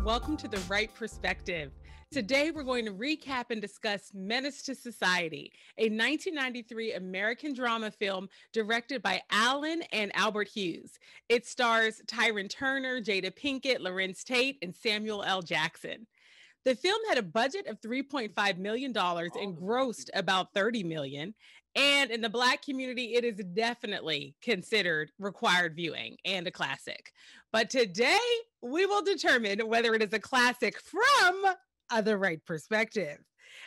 welcome to The Right Perspective. Today, we're going to recap and discuss Menace to Society, a 1993 American drama film directed by Allen and Albert Hughes. It stars Tyrin Turner, Jada Pinkett, Larenz, Tate, and Samuel L. Jackson. The film had a budget of $3.5 million and grossed about $30 million. And in the Black community, it is definitely considered required viewing and a classic. But today, we will determine whether it is a classic from The Right Perspective.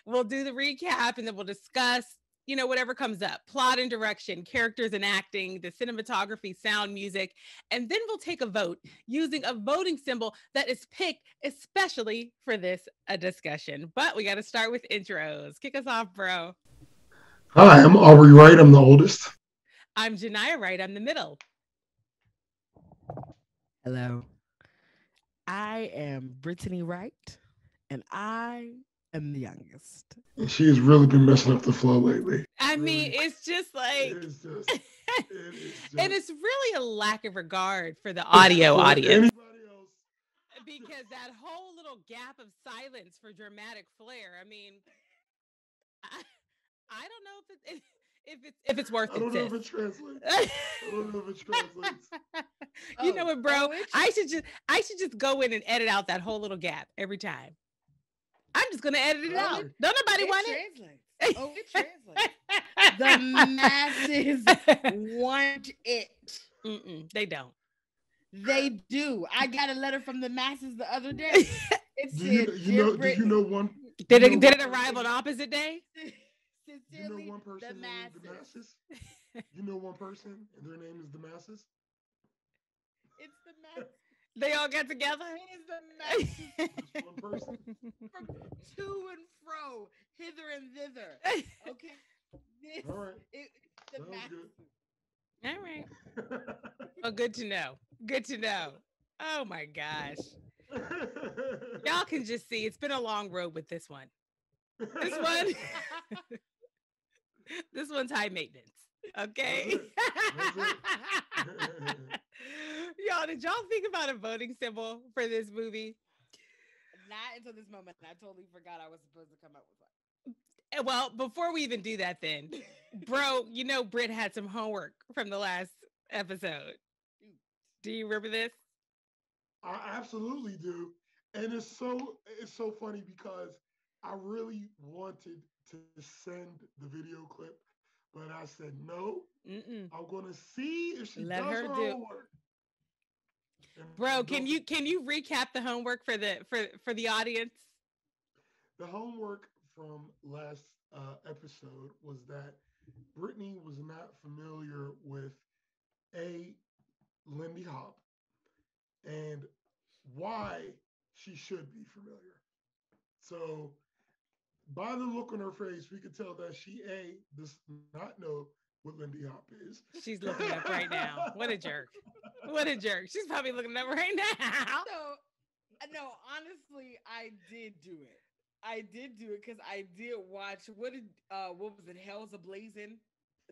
We'll do the recap and then we'll discuss, whatever comes up, plot and direction, characters and acting, the cinematography, sound, music, and then we'll take a vote using a voting symbol that is picked especially for this discussion. But we got to start with intros. Kick us off, bro. Hi, I'm Aubrey Wright. I'm the oldest. I'm Genia Wright. I'm the middle. Hello. I am Brittany Wright, and I am the youngest. And she has really been messing up the flow lately. I mean, it's just like, and it's really a lack of regard for the audio audience. Because that whole little gap of silence for dramatic flair, I mean, I don't know if it's worth it. I don't know if it translates. You know what, bro? I should just go in and edit out that whole little gap every time. I'm just gonna edit it out. Don't nobody want it. It translates. The masses want it. They don't. They do. I got a letter from the masses the other day. It said, did you know one? Did it arrive on opposite day? You know one person named the masses? You know one person and their name is the masses? It's the masses. They all got together? It is the masses. Just one person. From to and fro, hither and thither. Okay. All right. The masses. All right. Well, good to know. Good to know. Oh my gosh. Y'all can just see it's been a long road with this one. This one's high maintenance. Okay. Y'all, did y'all think about a voting symbol for this movie? Not until this moment. I totally forgot I was supposed to come up with one. Well, before we even do that then, bro, Britt had some homework from the last episode. Do you remember this? I absolutely do. And it's so funny because I really wanted to send the video clip, but I said no. I'm gonna see if she does her homework. Bro, can you recap the homework for the audience? The homework from last episode was that Brittany was not familiar with Lindy Hop and why she should be familiar. So by the look on her face, we could tell that she does not know what Lindy Hop is. She's looking up right now. What a jerk. What a jerk. She's probably looking up right now. No, honestly, I did do it. I did do it because I did watch, what was it? Hell's a Blazing.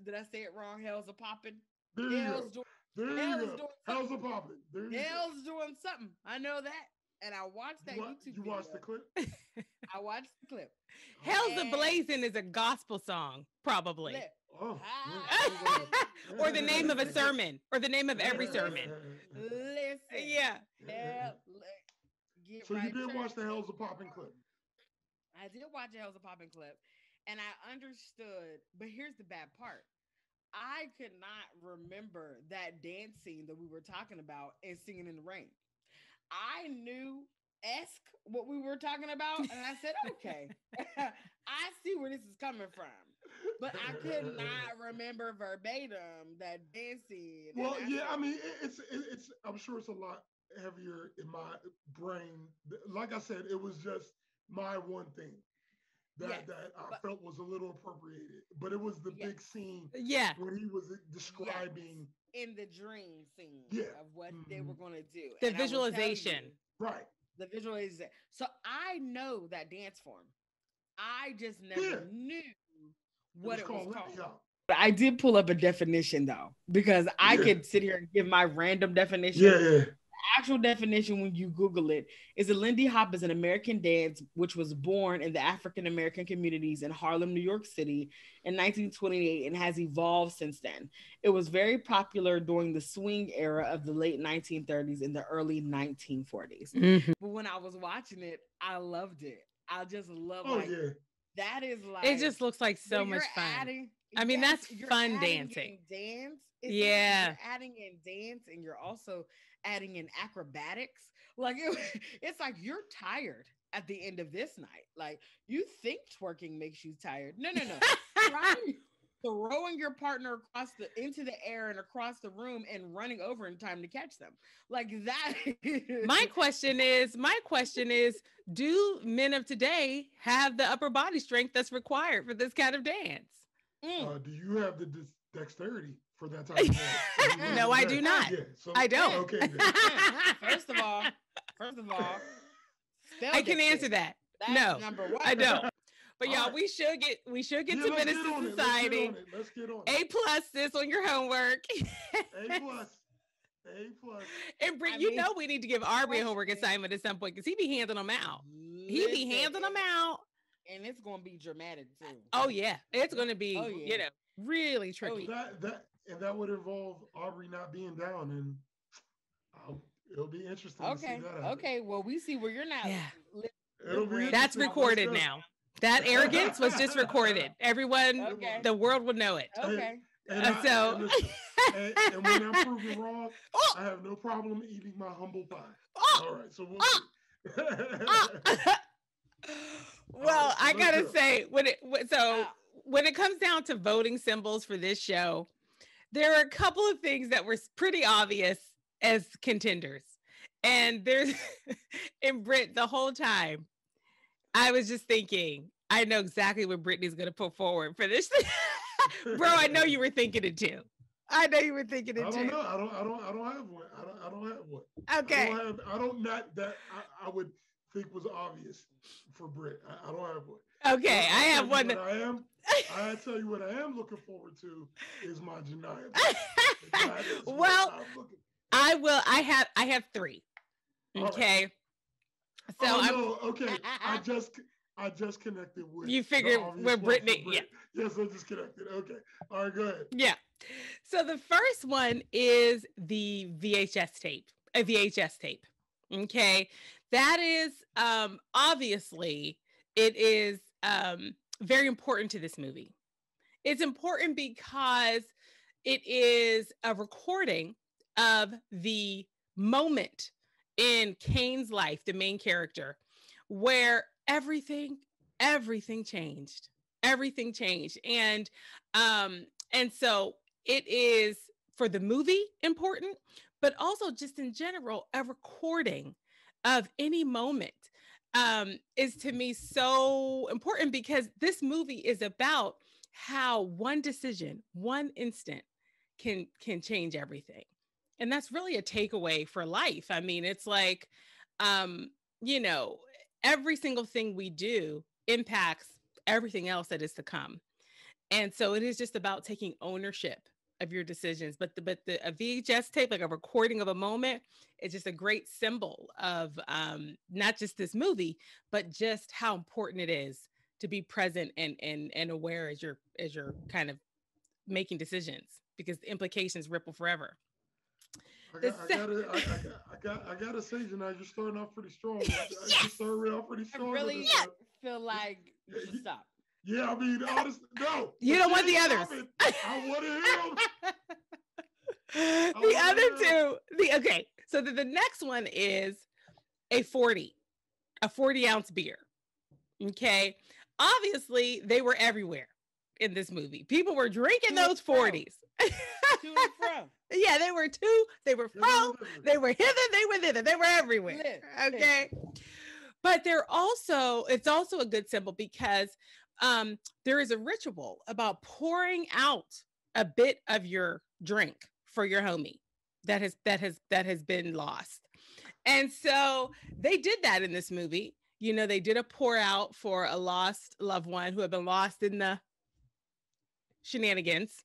Did I say it wrong? Hell's a Poppin'? Hell's a Poppin'. Hell's doing something. I know that. And I watched that YouTube video. You watched the clip? I watched the clip. Hell's a Blazing is a gospel song, probably. Or the name of a sermon, or the name of every sermon. Listen. Yeah. So you did watch the Hell's a Poppin' clip? I did watch the Hell's a Poppin' clip, and I understood, but here's the bad part. I could not remember that dance scene that we were talking about and Singing in the Rain. I knew what we were talking about, and I said, okay, I see where this is coming from. But I could not remember verbatim that dancing. Well, yeah, I mean, it's. I'm sure it's a lot heavier in my brain. Like I said, it was just my one thing that I felt was a little appropriated. But it was the big scene. Yeah. When he was describing in the dream scene of what they were going to do. The visualization. Right. The visualization. So I know that dance form. I just never knew what it was called. But I did pull up a definition though, because I could sit here and give my random definition. Yeah. actual definition, when you Google it, is a Lindy Hop is an American dance which was born in the African American communities in Harlem, New York City in 1928 and has evolved since then. It was very popular during the swing era of the late 1930s and the early 1940s. Mhm. But when I was watching it, I loved it. I just love that is like, it just looks like so much fun. I mean, that's fun dancing. Dance. Yeah. You're adding in dance and you're also adding in acrobatics. Like it's like you're tired at the end of this night. Like you think twerking makes you tired. No. Throwing your partner into the air and across the room and running over in time to catch them. Like that. My question is, do men of today have the upper body strength that's required for this kind of dance? Do you have the dexterity for that type of dance? No, I do not. Yeah, so, I don't. Okay. First of all, I can answer that. That's no, number one. I don't. But y'all, we should get to Menace to Society. Let's get on it. A+ this on your homework. A+. And Britt, we need to give Aubrey a homework assignment at some point because he be handing them out. And it's gonna be dramatic too. Oh yeah, it's gonna be really tricky. That would involve Aubrey not being down, and it'll be interesting. To see that Okay. Well, we see where you're not. Yeah. That's recorded now. That arrogance was just recorded. Everyone, the world will know it. Okay. And when I'm proven wrong, I have no problem eating my humble pie. All right, so well, I gotta say, when it comes down to voting symbols for this show, there are a couple of things that were pretty obvious as contenders, and there's in Brit the whole time. I was just thinking, I know exactly what Brittany's going to put forward for this. Bro, I know you were thinking it too. I don't know. I don't have one. I don't have one. Okay. I would think was obvious for Britt. I don't have one. Okay, I have one. I tell you what I am looking forward to is my Genia. Well, I will. I have three. Okay. Right. So okay. I just connected with. You figured with Brittany. Yeah. Yes, I just connected. Okay. All right, go ahead. Yeah. So the first one is the VHS tape. A VHS tape. Okay. That is obviously it is very important to this movie. It's important because it is a recording of the moment in Cain's life, the main character, where everything changed. Everything changed. And so it is for the movie important, but also just in general, a recording of any moment is to me so important because this movie is about how one decision, one instant can change everything. And that's really a takeaway for life. I mean, it's like, every single thing we do impacts everything else that is to come. And so it is just about taking ownership of your decisions. But a VHS tape, like a recording of a moment, is just a great symbol of not just this movie, but just how important it is to be present and aware as you're kind of making decisions, because the implications ripple forever. I gotta say, Janai, you're starting off pretty strong. Yes! You started off pretty strong. I really feel like you should stop. Yeah, I mean, honestly, no. You don't want the others. I wanted him. The other two. Okay, so the next one is a 40-ounce beer. Okay, obviously they were everywhere in this movie. People were drinking those 40s. To and from. Yeah, they were to, they were from, they were hither, they were thither, they were everywhere. Okay. But it's also a good symbol because there is a ritual about pouring out a bit of your drink for your homie that has been lost. And so they did that in this movie. They did a pour out for a lost loved one who had been lost in the shenanigans.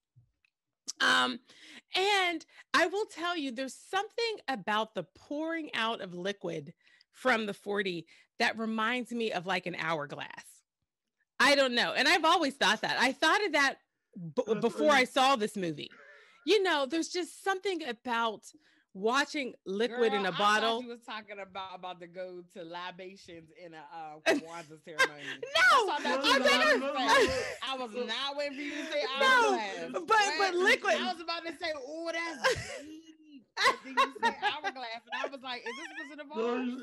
And I will tell you, there's something about the pouring out of liquid from the 40 that reminds me of like an hourglass. I don't know. And I've always thought that. I thought of that before I saw this movie. You know, there's just something about watching liquid in a bottle. I thought you was talking about to go to libations in a Kwanzaa ceremony. No, I was not waiting for you to say hourglass. No, but liquid. I was about to say, oh, that's deep. And then you say hourglass, and I was like, is this Wizard of Oz?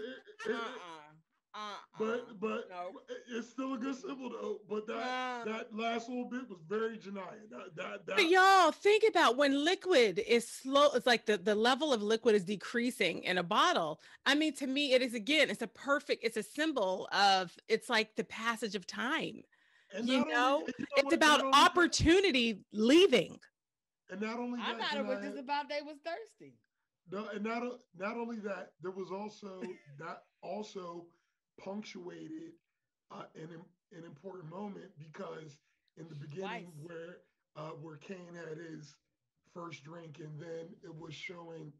But no. It's still a good symbol though. But that last little bit was very Genia. But y'all think about when liquid is slow. It's like the level of liquid is decreasing in a bottle. I mean, to me, it is again. It's a symbol of. It's like the passage of time. And it's about opportunity leaving. And not only I thought it was just about they was thirsty. No, and not only that, there was also punctuated an important moment, because in the beginning where Cain had his first drink, and then it was showing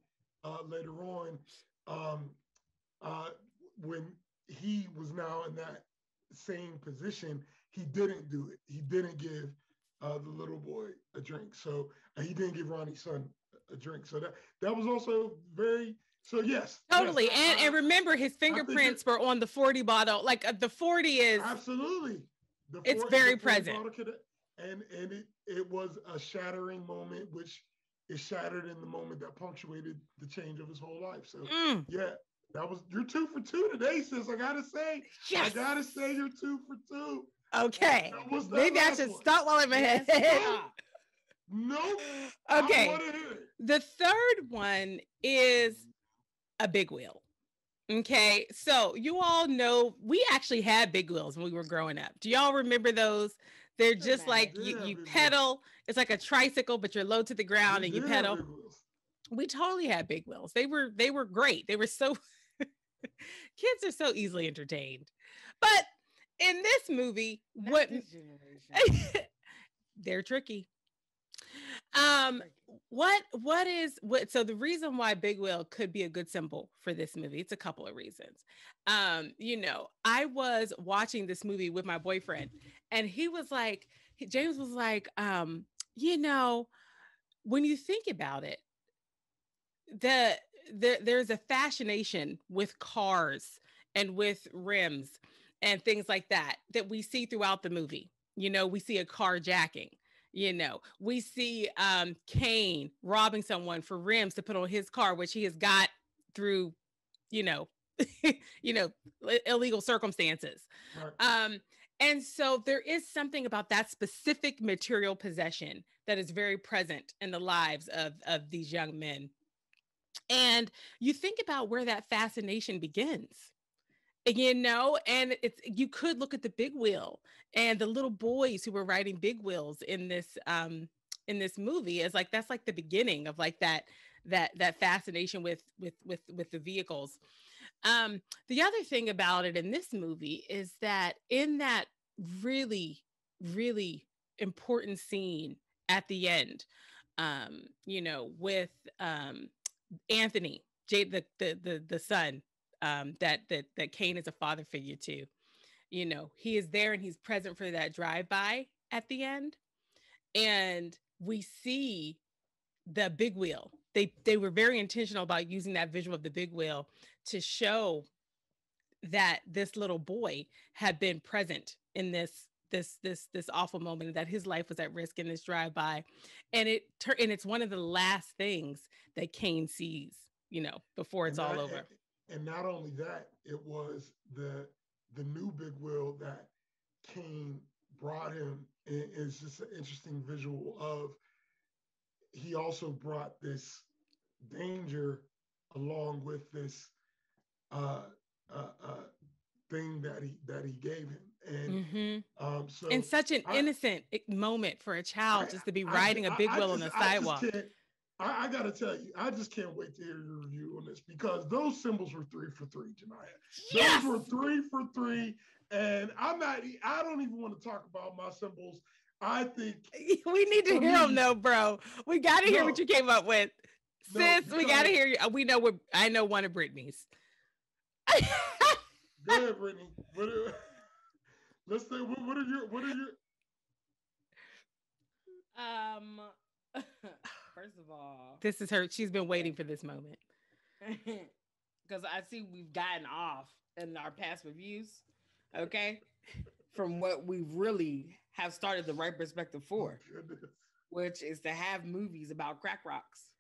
later on when he was now in that same position, he didn't do it. He didn't give the little boy a drink. So he didn't give Ronnie's son a drink. So that was also very. So yes, totally. Yes, and remember, his fingerprints were on the 40 bottle. Like the 40 is absolutely. It's very present. And it was a shattering moment, which is shattered in the moment that punctuated the change of his whole life. So yeah, you're 2 for 2 today, sis. I gotta say, yes. I gotta say you're 2 for 2. Okay, maybe I should stop while I'm ahead. Nope. Okay. The third one is a big wheel. Okay, so you all know we actually had big wheels when we were growing up. Do y'all remember those? They're just like you pedal. It's like a tricycle, but you're low to the ground and you pedal. We totally had big wheels. They were great. They were so kids are so easily entertained. But in this movie, they're tricky. So the reason why big wheel could be a good symbol for this movie, it's a couple of reasons. I was watching this movie with my boyfriend, and James was like, when you think about it, there's a fascination with cars and with rims and things like that we see throughout the movie. We see a carjacking. We see Cain robbing someone for rims to put on his car, which he has got through, illegal circumstances. Right. And so there is something about that specific material possession that is very present in the lives of these young men. And you think about where that fascination begins. And you could look at the big wheel and the little boys who were riding big wheels in this movie as that's like the beginning of like that fascination with the vehicles. The other thing about it in this movie is that in that really, really important scene at the end, with Anthony, the son, that Cain is a father figure to, he is there and he's present for that drive-by at the end. And we see the big wheel. They were very intentional about using that visual of the big wheel to show that this little boy had been present in this awful moment, that his life was at risk in this drive-by. And it's one of the last things that Cain sees, before it's all over. And not only that, it was the new big wheel that Cain brought him. It's just an interesting visual of, he also brought this danger along with this thing that he gave him. And so in such an innocent moment for a child just to be riding a big wheel on the sidewalk. I got to tell you, I just can't wait to hear your review on this, because those symbols were 3 for 3, Genia. Yes! Those were 3 for 3. And I don't even want to talk about my symbols. I think we need to hear them though, bro. We got to hear what you came up with. Sis, we got to hear you. We know I know one of Brittany's. Go ahead, Brittany. Let's say, what are your first of all, this is her. She's been waiting for this moment. Because I see we've gotten off in our past reviews, okay, from what we really have started the right perspective for, which is to have movies about crack rocks.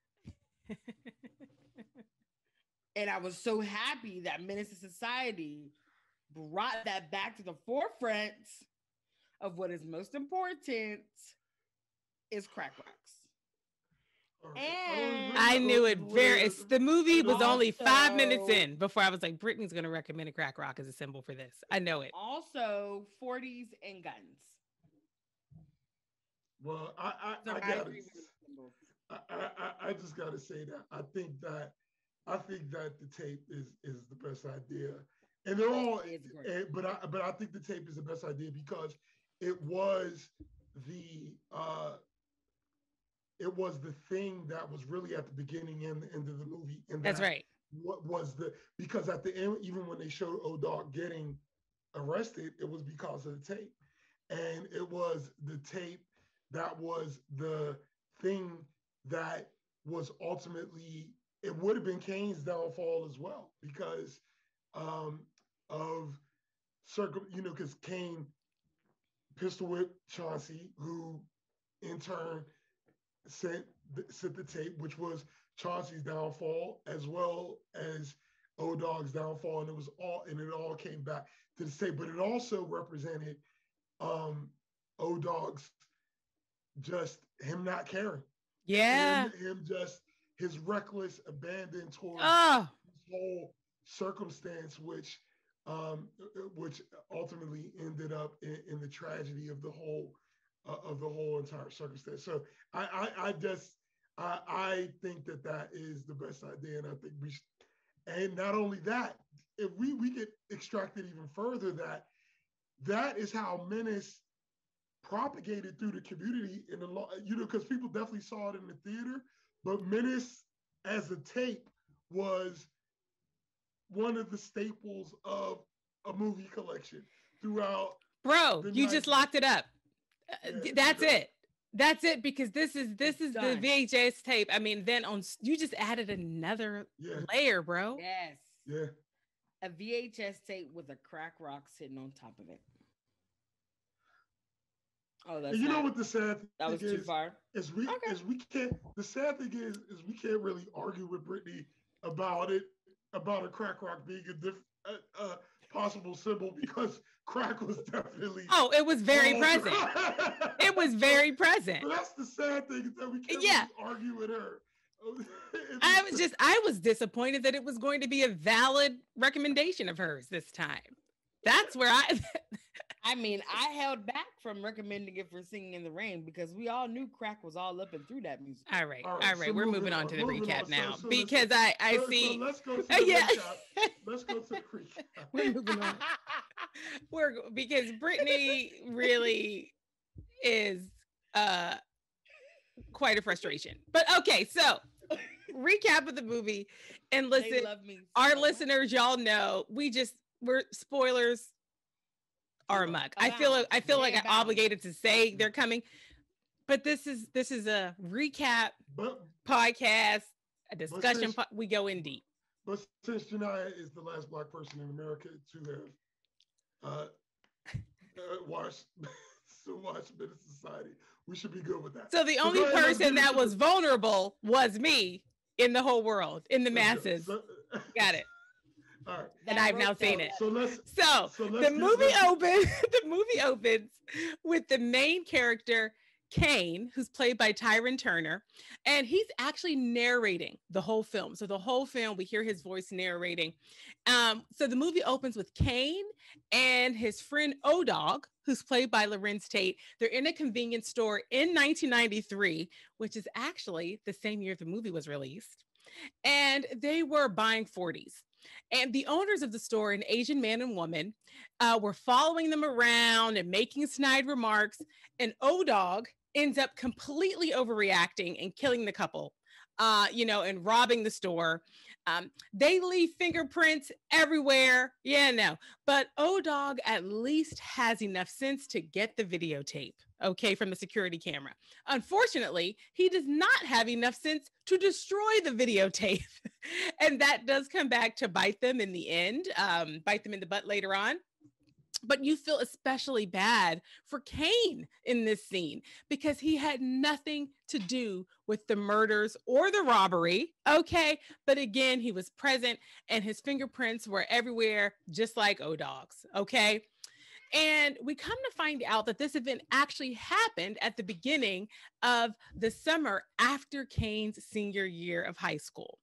And I was so happy that Menace to Society brought that back to the forefront of what is most important is crack rocks. And I knew it the movie was only 5 minutes in before I was like, Brittany's going to recommend a crack rock as a symbol for this. I know it. Also 40s and guns. Well, I just got to say that I think that the tape is the best idea. And they're all, but I think the tape is the best idea because it was the thing that was really at the beginning and the end of the movie. And that's right. What was because at the end, even when they showed O-Dog getting arrested, it was because of the tape. And it was the tape that was the thing that was ultimately, it would have been Cain's downfall as well because because Cain pistol whipped Chauncey, who in turn sent the tape, which was Chauncey's downfall as well as O-Dog's downfall, and it all came back to the tape. But it also represented O-Dog's just him not caring. Yeah. Him just his reckless abandon towards this whole circumstance, which ultimately ended up in the tragedy of the whole entire circumstance. So I think that is the best idea, and I think we should. And not only that, if we get extracted even further, that is how Menace propagated through the community in the law, because people definitely saw it in the theater, but Menace as a tape was one of the staples of a movie collection throughout. Bro, you just locked it up. That's it. That's it, because this is the VHS tape. I mean, then you just added another layer, bro. Yes. Yeah. A VHS tape with a crack rock sitting on top of it. Oh, that's you know what the sad thing that was too far. The sad thing is we can't really argue with Brittany about a crack rock being a possible symbol, because crack was definitely. Oh, it was very present. It was very present. But that's the sad thing, is that we can't really argue with her. I was disappointed that it was going to be a valid recommendation of hers this time. That's where I mean, I held back from recommending it for Singing in the Rain because we all knew crack was all up and through that music. All right. So we're moving on to the recap now, because I see. So let's go to the recap. Let's go to the recap. We're moving on. Because Brittany really is quite a frustration. But okay, so recap of the movie, and listen, our listeners, y'all know we're spoilers are amok. I feel like I'm obligated to say they're coming, but this is a recap podcast, a discussion. We go in deep. But since Janiyah is the last Black person in America to have watched Menace Society, we should be good with that. So the only person that was vulnerable was me in the whole world, in the masses. Got it. All right. And I've now seen it. So the movie opens with the main character, Cain, who's played by Tyrin Turner, and he's actually narrating the whole film. So the whole film, we hear his voice narrating. So the movie opens with Cain and his friend O-Dog, who's played by Larenz Tate. They're in a convenience store in 1993, which is actually the same year the movie was released. And they were buying 40s. And the owners of the store, an Asian man and woman, were following them around and making snide remarks. And O-Dog ends up completely overreacting and killing the couple, and robbing the store. They leave fingerprints everywhere. Yeah, no. But O-Dog at least has enough sense to get the videotape, okay, from the security camera. Unfortunately, he does not have enough sense to destroy the videotape. And that does come back to bite them in the end, bite them in the butt later on. But you feel especially bad for Cain in this scene because he had nothing to do with the murders or the robbery, okay? But again, he was present and his fingerprints were everywhere, just like O-Dog's, okay? And we come to find out that this event actually happened at the beginning of the summer after Cain's senior year of high school.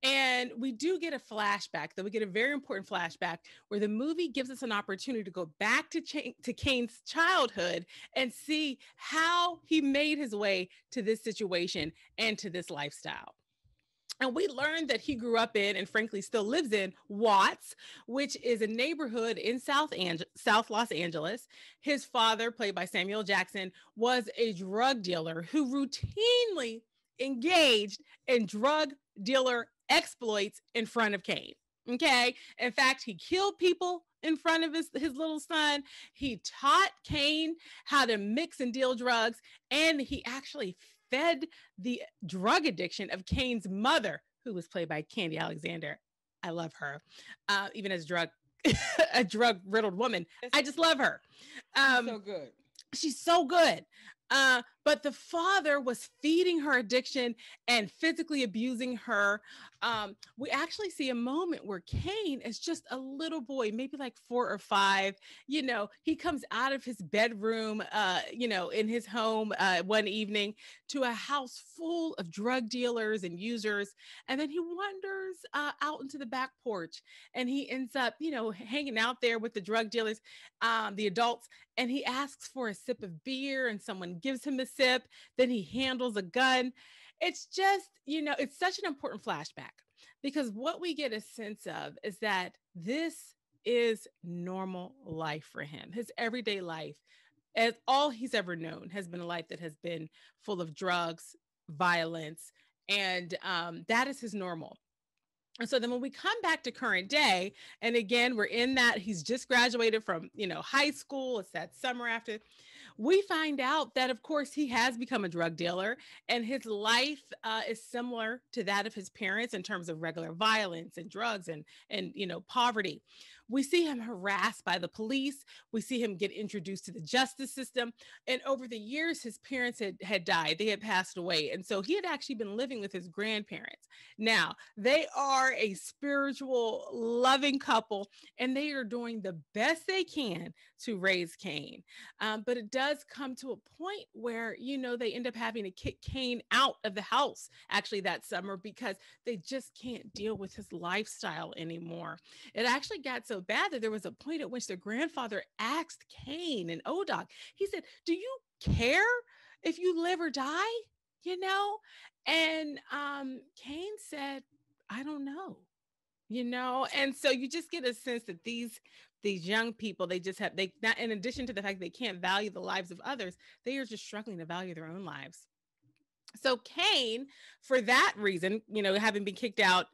And we do get a flashback, though we get a very important flashback where the movie gives us an opportunity to go back to Cain's childhood and see how he made his way to this situation and to this lifestyle. And we learned that he grew up in, and frankly still lives in, Watts, which is a neighborhood in South Los Angeles. His father, played by Samuel Jackson, was a drug dealer who routinely engaged in drug dealer exploits in front of Cain. Okay. In fact, he killed people in front of his little son. He taught Cain how to mix and deal drugs. And he actually fed the drug addiction of Cain's mother, who was played by Candy Alexander. I love her. Even as a drug riddled woman. I just love her. She's so good. She's so good. But the father was feeding her addiction and physically abusing her. We actually see a moment where Cain is just a little boy, maybe like 4 or 5. He comes out of his bedroom, in his home one evening to a house full of drug dealers and users. And then he wanders out into the back porch and he ends up, hanging out there with the drug dealers, the adults. And he asks for a sip of beer and someone gives him a sip. Then he handles a gun. It's just, it's such an important flashback because what we get a sense of is that this is normal life for him. His everyday life, as all he's ever known, has been a life that has been full of drugs, violence, and that is his normal. And so then when we come back to current day, and again, we're in that he's just graduated from, high school. It's that summer after. We find out that, of course, he has become a drug dealer and his life is similar to that of his parents in terms of regular violence and drugs and poverty. We see him harassed by the police. We see him get introduced to the justice system. And over the years, his parents had died. They had passed away. And so he had actually been living with his grandparents. Now, they are a spiritual, loving couple, and they are doing the best they can to raise Cain. But it does come to a point where, they end up having to kick Cain out of the house actually that summer because they just can't deal with his lifestyle anymore. It actually got so bad that there was a point at which the grandfather asked Cain and O-Dog, he said, "Do you care if you live or die?" And Cain said, "I don't know." And so you just get a sense that these young people, they not, in addition to the fact they can't value the lives of others, they are just struggling to value their own lives. So Cain, for that reason, having been kicked out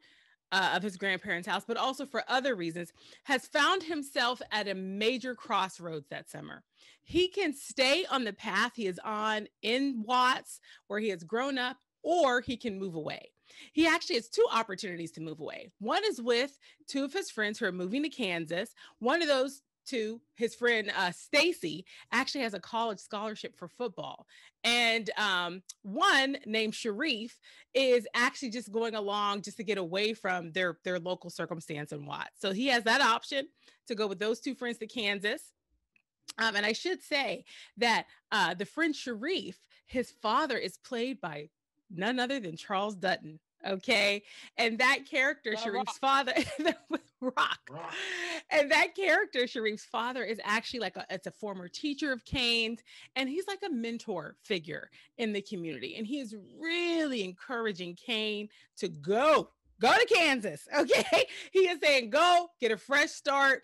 of his grandparents' house, but also for other reasons, has found himself at a major crossroads that summer. He can stay on the path he is on in Watts, where he has grown up, or he can move away. He actually has 2 opportunities to move away. One is with 2 of his friends who are moving to Kansas. One of those 2, his friend Stacy, actually has a college scholarship for football. And one named Sharif is actually just going along just to get away from their local circumstance in Watts. So he has that option to go with those 2 friends to Kansas. And I should say that the friend Sharif, his father is played by none other than Charles Dutton. Okay. And that character, Sharif's father, Rock. And that character, Sharif's father, is actually it's a former teacher of Cain's, and he's like a mentor figure in the community. And he is really encouraging Cain to go go to Kansas. Okay. He is saying, go get a fresh start.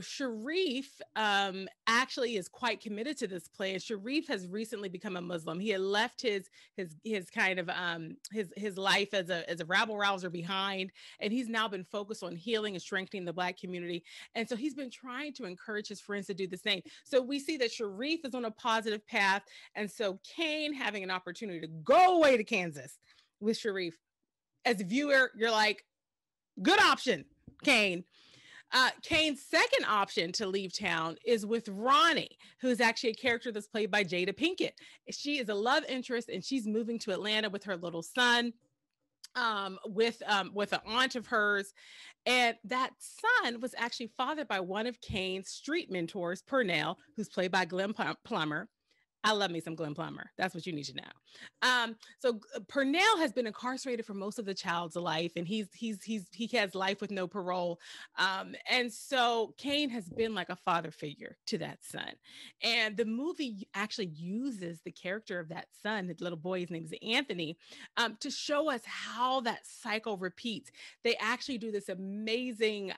Sharif actually is quite committed to this plan. Sharif has recently become a Muslim. He had left his kind of his life as a rabble rouser behind, and he's now been focused on healing and strengthening the Black community. And so he's been trying to encourage his friends to do the same. So we see that Sharif is on a positive path, and so Cain having an opportunity to go away to Kansas with Sharif. As a viewer, you're like, good option, Cain. Cain's second option to leave town is with Ronnie, who's actually a character that's played by Jada Pinkett. She is a love interest, and she's moving to Atlanta with her little son, with an aunt of hers. And that son was actually fathered by one of Cain's street mentors, Purnell, who's played by Glenn Plummer. I love me some Glenn Plummer. That's what you need to know. So Purnell has been incarcerated for most of the child's life, and he has life with no parole. And so Cain has been like a father figure to that son. And the movie actually uses the character of that son, the little boy, his name is Anthony, to show us how that cycle repeats. They actually do this amazing,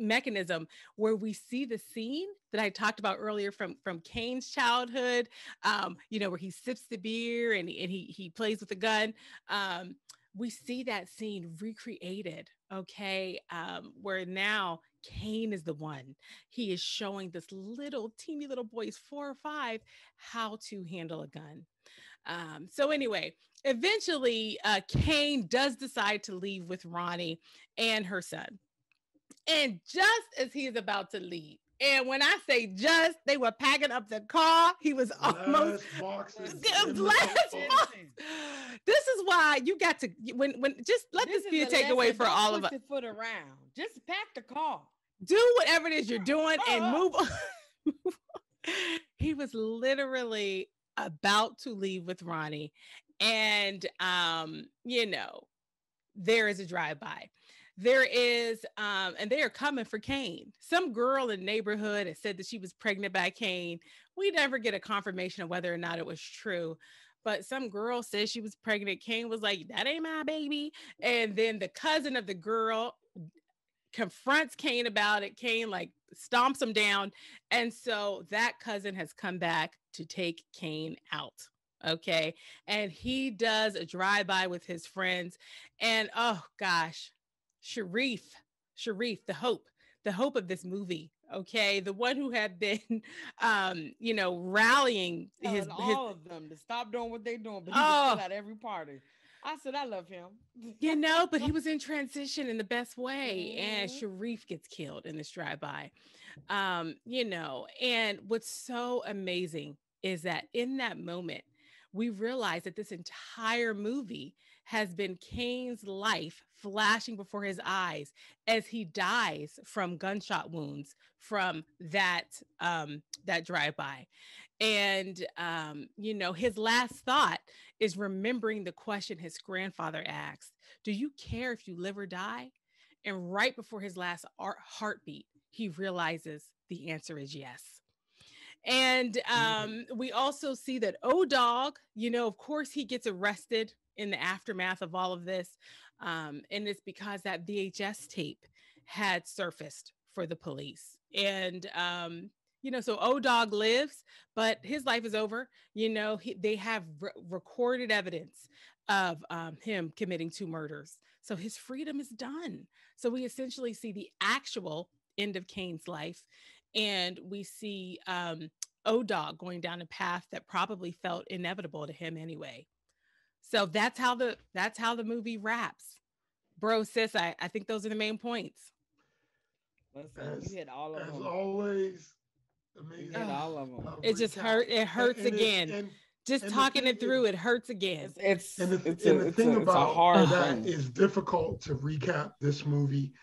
mechanism where we see the scene that I talked about earlier from Cain's childhood, where he sips the beer and he plays with the gun. We see that scene recreated, okay, where now Cain is the one. He is showing this teeny little boy, he's 4 or 5, how to handle a gun. So anyway, eventually Cain does decide to leave with Ronnie and her son. And just as he is about to leave, and when I say just, they were packing up the car. He was almost boxes. This is why you got to when just let this be a takeaway for all of us. Push your foot around. Just pack the car. Do whatever it is you're doing and move on. He was literally about to leave with Ronnie, and there is a drive-by. There is, and they are coming for Cain. Some girl in the neighborhood has said that she was pregnant by Cain. We never get a confirmation of whether or not it was true, but some girl says she was pregnant. Cain was like, that ain't my baby. And then the cousin of the girl confronts Cain about it. Cain stomps him down. And so that cousin has come back to take Cain out. Okay. And he does a drive-by with his friends. And oh gosh, Sharif, the hope of this movie. Okay. The one who had been, rallying all of them to stop doing what they're doing, but he was still at every party. I said, I love him. But he was in transition in the best way. Mm-hmm. And Sharif gets killed in this drive-by. And what's so amazing is that in that moment, we realize that this entire movie has been Cain's life flashing before his eyes as he dies from gunshot wounds from that drive-by. And, his last thought is remembering the question his grandfather asked, do you care if you live or die? And right before his last heartbeat, he realizes the answer is yes. And we also see that O-Dog, of course, he gets arrested in the aftermath of all of this. And it's because that VHS tape had surfaced for the police. And, so O-Dog lives, but his life is over. They have recorded evidence of him committing 2 murders. So his freedom is done. So we essentially see the actual end of Cain's life. And we see O-Dog going down a path that probably felt inevitable to him anyway. So that's how the movie wraps. Bro, sis, I think those are the main points. Listen, you hit all of them. As always, amazing. You hit all of them. It just hurts again. Just talking it through, it hurts again. The thing about that is difficult to recap this movie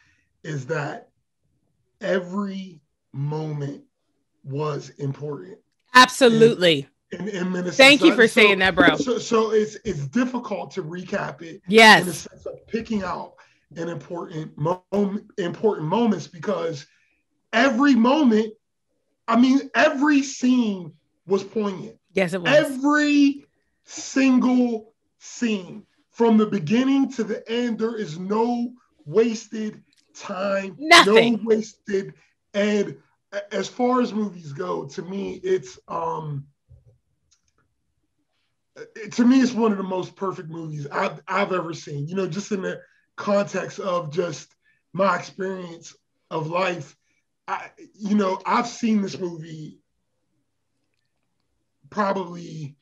is that every moment was important. Absolutely. In Menace. Thank you for saying that, bro. So it's difficult to recap it. Yes. In the sense of picking out an important moments, because every moment, every scene was poignant. Yes, it was. Every single scene, from the beginning to the end, there is no wasted time, Nothing. no wasted. And as far as movies go, to me, it's one of the most perfect movies I've ever seen. You know, just in the context of just my experience of life. I've seen this movie probably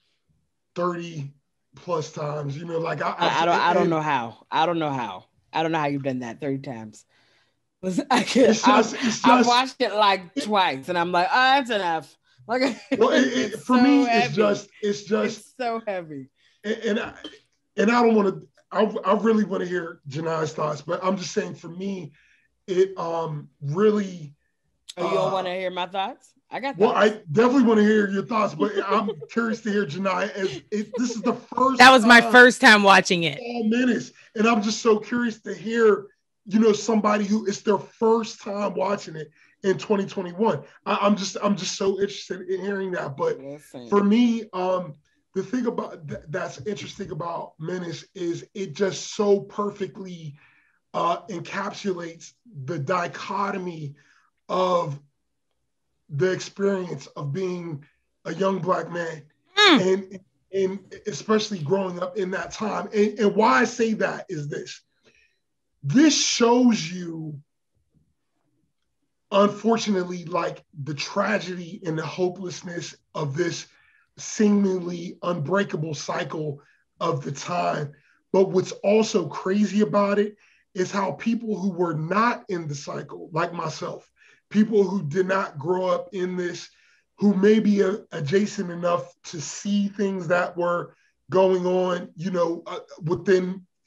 30 plus times. You know, like I don't know how. I don't know how you've done that 30 times. I've watched it like twice, and I'm like, oh, that's enough. Like, well, for me, it's just so heavy. And I don't want to. I really want to hear Janai's thoughts, but I'm just saying, for me, it really. Oh, you don't want to hear my thoughts? I got thoughts. Well, I definitely want to hear your thoughts, but I'm curious to hear Janai. This is the first. That was my first time watching it. Menace, and I'm just so curious to hear, somebody who it's their first time watching it in 2021. I'm just so interested in hearing that. But for me, the thing about that's interesting about Menace is it just so perfectly encapsulates the dichotomy of the experience of being a young Black man, and especially growing up in that time. And why I say that is this shows you, unfortunately, like the tragedy and the hopelessness of this seemingly unbreakable cycle of the time. But what's also crazy about it is how people who were not in the cycle, like myself, people who did not grow up in this, who may be adjacent enough to see things that were going on,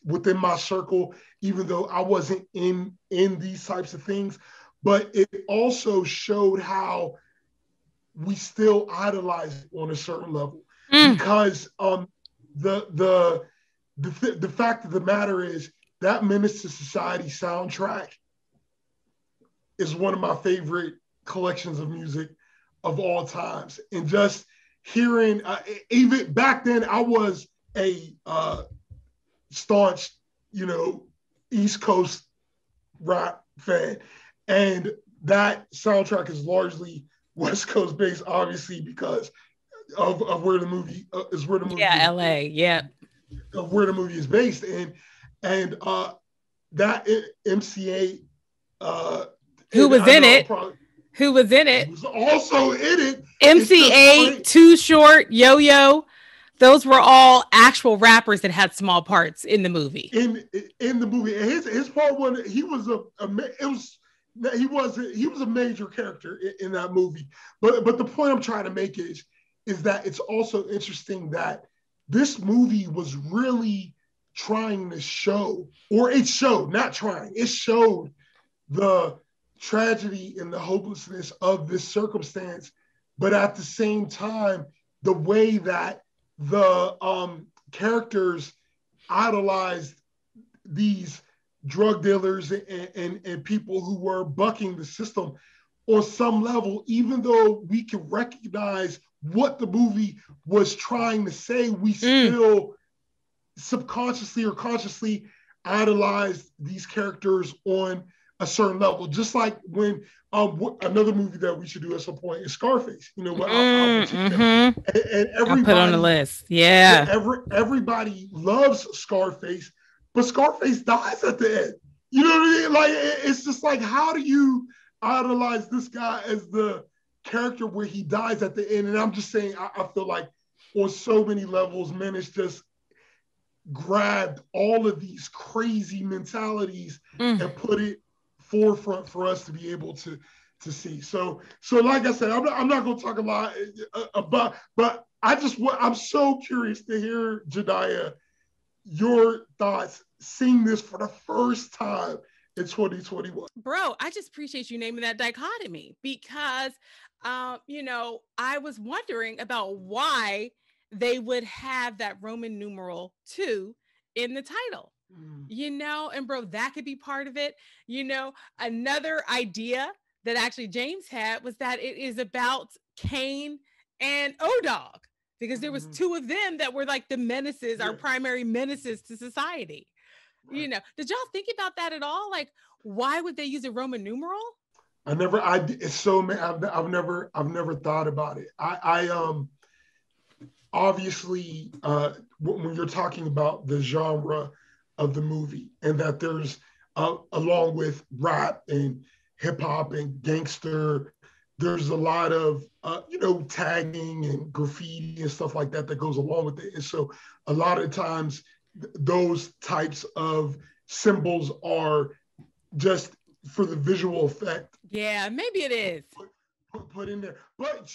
within my circle, even though I wasn't in these types of things. But it also showed how we still idolize it on a certain level, because the fact of the matter is that Menace to Society soundtrack is one of my favorite collections of music of all times. And just hearing, even back then, I was a staunch, East Coast rap fan. And that soundtrack is largely West Coast based, obviously, because of where the movie is. Where the movie is, LA, yeah. Of where the movie is based. And that MCA, who was in it? Who was in it? Was also in it. MCA, Too Short, Yo-Yo. Those were all actual rappers that had small parts in the movie. In the movie, and his part one, he was a major character in that movie. But the point I'm trying to make is that it's also interesting that this movie was really trying to show, or it showed the tragedy and the hopelessness of this circumstance, but at the same time, the way that the characters idolized these drug dealers and people who were bucking the system on some level, even though we can recognize what the movie was trying to say, we still subconsciously or consciously idolized these characters on a certain level. Just like when another movie that we should do at some point is Scarface. With Al Pacino. And everybody, I put on the list. Yeah. Everybody loves Scarface, but Scarface dies at the end. You know what I mean? Like, it's just like, how do you idolize this guy as the character where he dies at the end? And I'm just saying, I feel like on so many levels, Menace just grabbed all of these crazy mentalities and put it forefront for us to be able to see. So like I said, I'm not going to talk a lot about, but I'm so curious to hear, Jediah, your thoughts seeing this for the first time in 2021. Bro, I just appreciate you naming that dichotomy, because I was wondering about why they would have that Roman numeral 2 in the title. And bro, that could be part of it. Another idea that actually James had was that it is about Cain and O-Dog. because there was two of them that were like the menaces, our primary menaces to society. Right. You know, did y'all think about that at all? Like, why would they use a Roman numeral? I've never thought about it. Obviously, when you're talking about the genre of the movie, and that there's along with rap and hip hop and gangster, there's a lot of tagging and graffiti and stuff like that goes along with it. And so a lot of times those types of symbols are just for the visual effect. Yeah, maybe it is. Put in there. But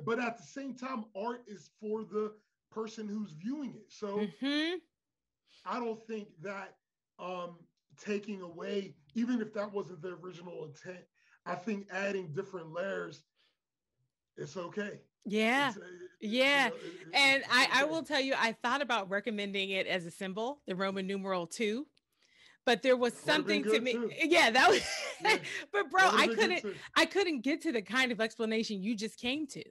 but at the same time, art is for the person who's viewing it. So I don't think that taking away, even if that wasn't the original intent, I think adding different layers, it's okay. Yeah. And I will tell you, I thought about recommending it as a symbol, the Roman numeral 2. But there was something to me. Too. Yeah, that was. Yeah. But bro, I couldn't get to the kind of explanation you just came to.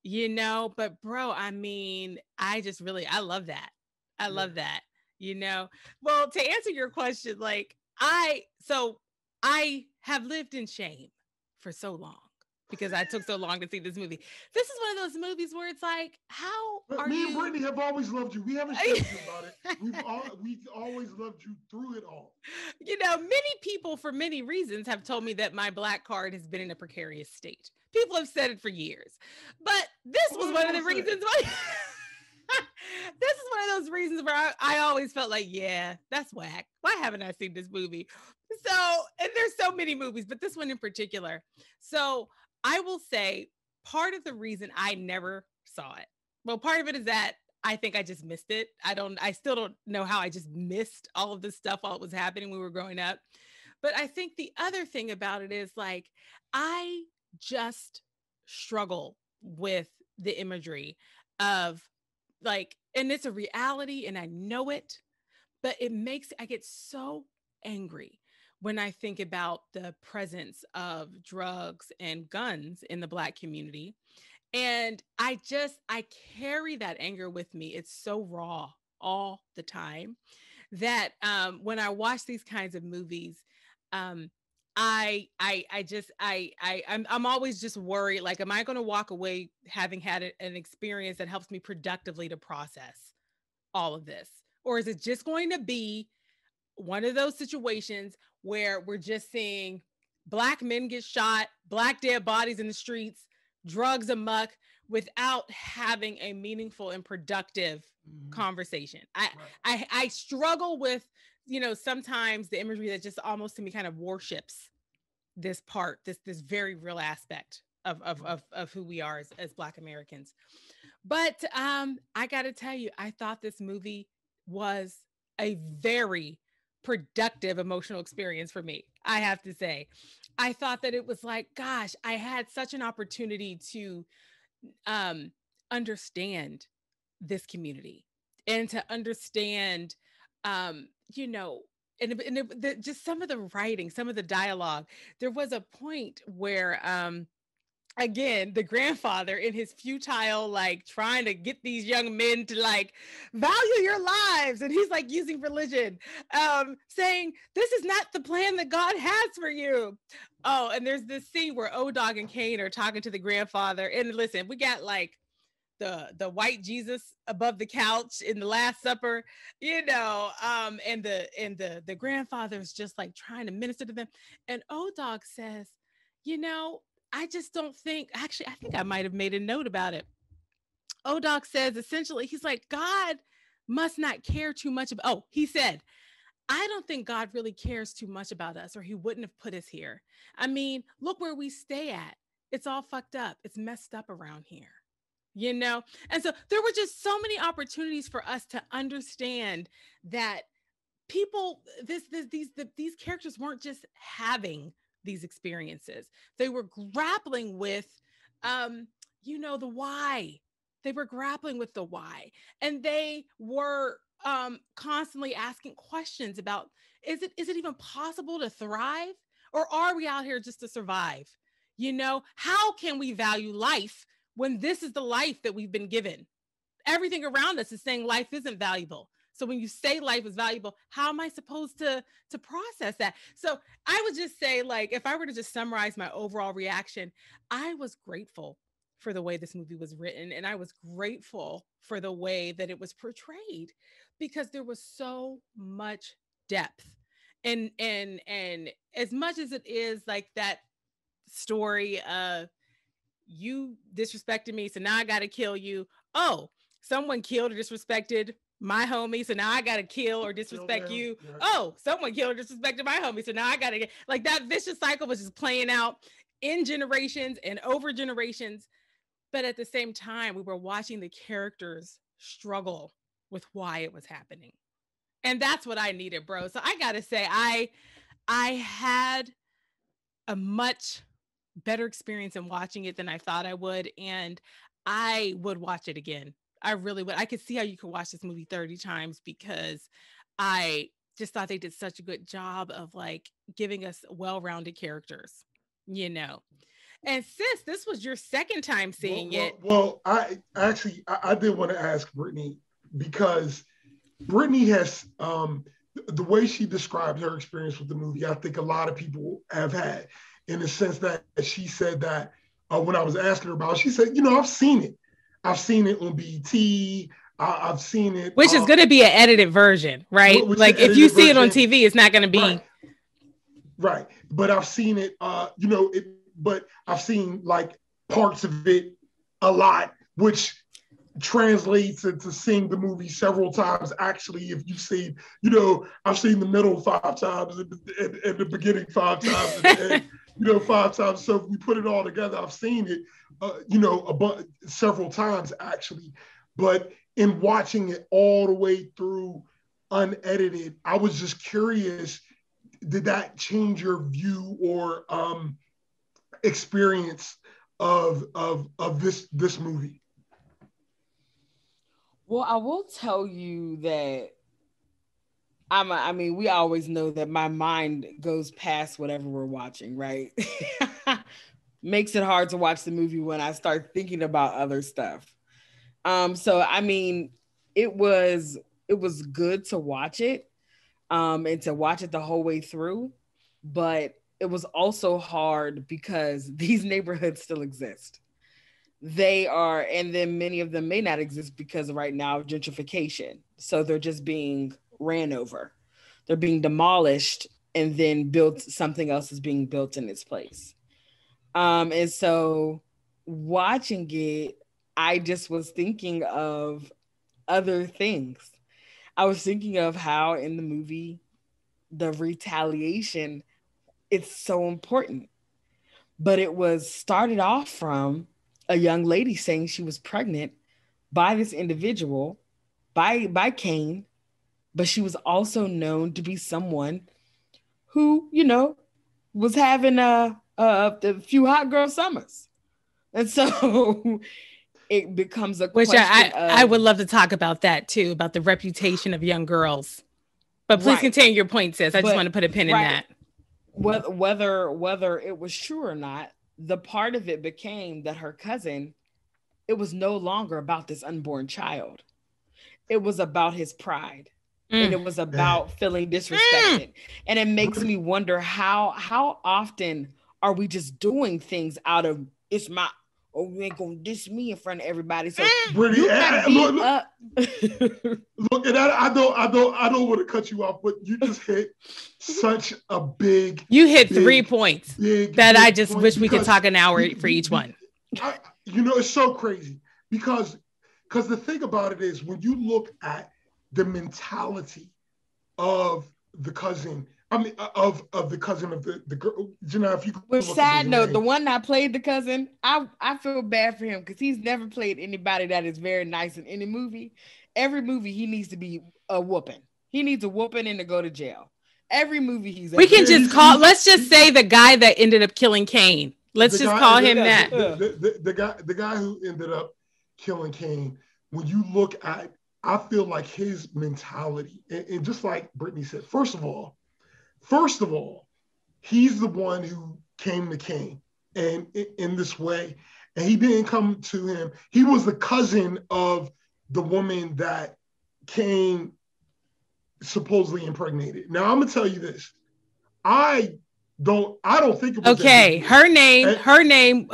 Yeah. But bro, I mean, I love that. I love that. Well, to answer your question, like I have lived in shame for so long because I took so long to see this movie. This is one of those movies where it's like, Me and Brittany have always loved you. We haven't said you about it. We've always loved you through it all. Many people for many reasons have told me that my Black card has been in a precarious state. People have said it for years, but this was one of the reasons why. This is one of those reasons where I always felt like, yeah, that's whack. Why haven't I seen this movie? So, and there's so many movies, but this one in particular. So I will say part of the reason I never saw it, well, part of it is that I think I just missed it. I still don't know how I just missed all of this stuff while it was happening when we were growing up. But I think the other thing about it is like, I just struggle with the imagery of like, and it's a reality and I know it, but I get so angry when I think about the presence of drugs and guns in the Black community. And I carry that anger with me. It's so raw all the time that when I watch these kinds of movies, I'm always just worried, like, am I going to walk away having had an experience that helps me productively to process all of this? Or is it just going to be one of those situations where we're just seeing Black men get shot, Black dead bodies in the streets, drugs amok, without having a meaningful and productive conversation? I struggle with, sometimes the imagery that just almost to me kind of worships this very real aspect of who we are as Black Americans. But I got to tell you, I thought this movie was a very productive emotional experience for me. I have to say, I thought that it was like, gosh, I had such an opportunity to understand this community and to understand, just some of the writing, some of the dialogue. There was a point where, again, the grandfather in his futile, like trying to get these young men to like value your lives. And he's like using religion, saying, this is not the plan that God has for you. Oh, and there's this scene where O-Dog and Cain are talking to the grandfather. And listen, we got like the white Jesus above the couch in the Last Supper, and the grandfather's just like trying to minister to them. And O-Dog says, I just don't think, actually, I think I might have made a note about it. O-Dog says, essentially, he's like, God must not care too much about, he said, I don't think God really cares too much about us, or he wouldn't have put us here. I mean, look where we stay at. It's all fucked up. It's messed up around here, And so there were just so many opportunities for us to understand that people, these characters weren't just having these experiences. They were grappling with, the why. They were grappling with the why. And they were constantly asking questions about, is it even possible to thrive? Or are we out here just to survive? How can we value life when this is the life that we've been given? Everything around us is saying life isn't valuable. So when you say life is valuable, how am I supposed to process that? So I would just say, like, if I were to just summarize my overall reaction, I was grateful for the way this movie was written. And I was grateful for the way that it was portrayed, because there was so much depth. And as much as it is like that story of, you disrespected me, so now I got to kill you. Oh, someone killed or disrespected my homie, so now I got to kill or disrespect you. Yeah. Oh, someone killed or disrespected my homie, so now I got to get, like, that vicious cycle was just playing out in generations and over generations. But at the same time, we were watching the characters struggle with why it was happening. And that's what I needed, bro. So I got to say, I had a much better experience in watching it than I thought I would. And I would watch it again. I really would. I could see how you could watch this movie 30 times, because I just thought they did such a good job of, like, giving us well-rounded characters, you know. And sis, this was your second time seeing it. Well, I did want to ask Brittany, because Brittany has, the way she described her experience with the movie, I think a lot of people have had, in the sense that she said that when I was asking her about it, she said, I've seen it. I've seen it on BET. I've seen it. Which is going to be an edited version, right? Like, if you see it on TV, it's not going to be. Right. But I've seen it, but I've seen, like, parts of it a lot, which translates into seeing the movie several times. Actually, if you've seen, I've seen the middle 5 times and the beginning 5 times and the end, 5 times. So if we put it all together, I've seen it, several times actually. But in watching it all the way through unedited, I was just curious, did that change your view or experience of this movie? Well, I will tell you that we always know that my mind goes past whatever we're watching, right? Makes it hard to watch the movie when I start thinking about other stuff. So it was good to watch it, and to watch it the whole way through, but it was also hard because these neighborhoods still exist. They are, and then many of them may not exist because of right now gentrification. So they're just being ran over. They're being demolished, and then built, something else is being built in its place. And so watching it, I just was thinking of other things. I was thinking of how in the movie, the retaliation, it's so important. But it was started off from a young lady saying she was pregnant by this individual, by Cain, but she was also known to be someone who, was having a few hot girl summers. And so it becomes a question. I would love to talk about that too, about the reputation of young girls. But please continue your point, sis. I just want to put a pin in that. Whether it was true or not, the part of it became that her cousin, it was no longer about this unborn child. It was about his pride. And it was about feeling disrespected. And it makes me wonder how often are we just doing things out of, it's my, oh, you ain't gonna diss me in front of everybody. So Brittany, look, and I don't want to cut you off, but you just hit such a big. You hit 3 points that I just wish we could talk an hour for each one. It's so crazy because the thing about it is, when you look at the mentality of the cousin, of the cousin of the girl, if you. With side note, the one that played the cousin, I feel bad for him because he's never played anybody that is very nice in any movie. Every movie he needs to be a whooping. He needs a whooping and to go to jail. Every movie he's. We can just call. Let's just say the guy that ended up killing Cain. Let's just call him that. The guy who ended up killing Cain. When you look at, I feel like his mentality, and just like Brittany said, first of all, he's the one who came to Cain and in this way. and he didn't come to him. He was the cousin of the woman that Cain supposedly impregnated. Now I'm gonna tell you this. I don't think it was okay. Her name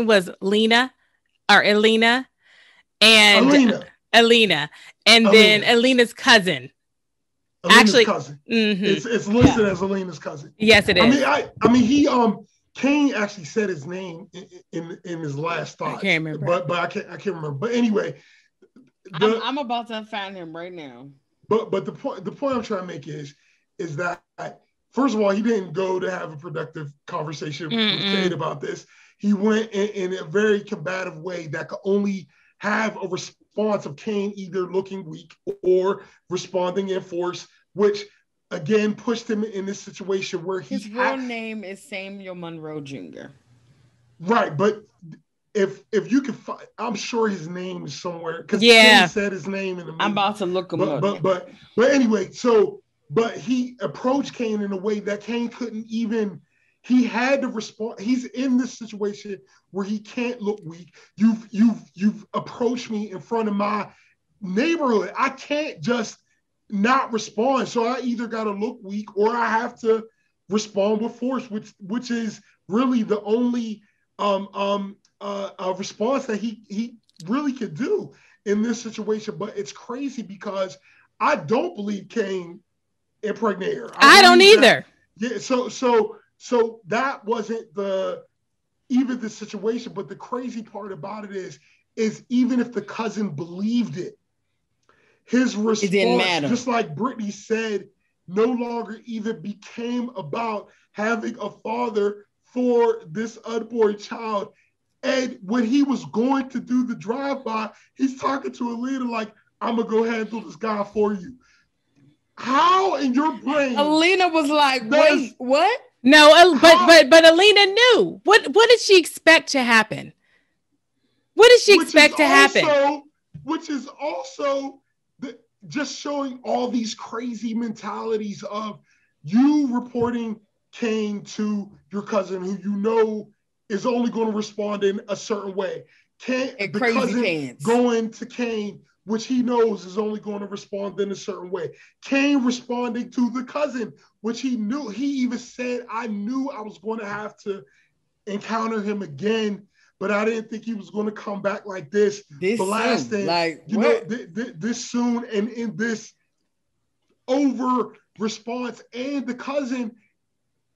was Lena or Elena, and Alina, and then Alina's cousin. Alina's cousin. Mm-hmm. It's listed as Alina's cousin. Yes, it is. I mean, he Cain actually said his name in his last thought. I can't remember, but I can't remember. But anyway, I'm about to find him right now. But the point I'm trying to make is that, first of all, he didn't go to have a productive conversation with Tate about this. He went in a very combative way that could only have a response of Cain either looking weak or responding in force, which again pushed him in this situation where his real name is Samuel Monroe Jr. Right, but if you can find, I'm sure his name is somewhere because Cain said his name in the movie. I'm about to look him up. But anyway, but he approached Cain in a way that Cain couldn't even. He had to respond. He's in this situation where he can't look weak. You've approached me in front of my neighborhood. I can't just not respond. So I either got to look weak or I have to respond with force, which is really the only response that he really could do in this situation. But it's crazy because I don't believe Cain impregnated her. I don't either. So that wasn't even the situation, but the crazy part about it is even if the cousin believed it, his response, just like Brittany said, no longer even became about having a father for this unborn child. And when he was going to do the drive-by, he's talking to Alina like, I'm gonna go handle this guy for you. How in your brain? Alina was like, wait, what? No, but Alina knew. What did she expect to happen? What did she expect to happen? Which is also just showing all these crazy mentalities of you reporting Cain to your cousin who you know is only going to respond in a certain way. The cousin going to Cain, which he knows is only going to respond in a certain way. Cain responding to the cousin, which he knew. He even said, I knew I was going to have to encounter him again, but I didn't think he was going to come back like this. This soon and in this over response. And the cousin,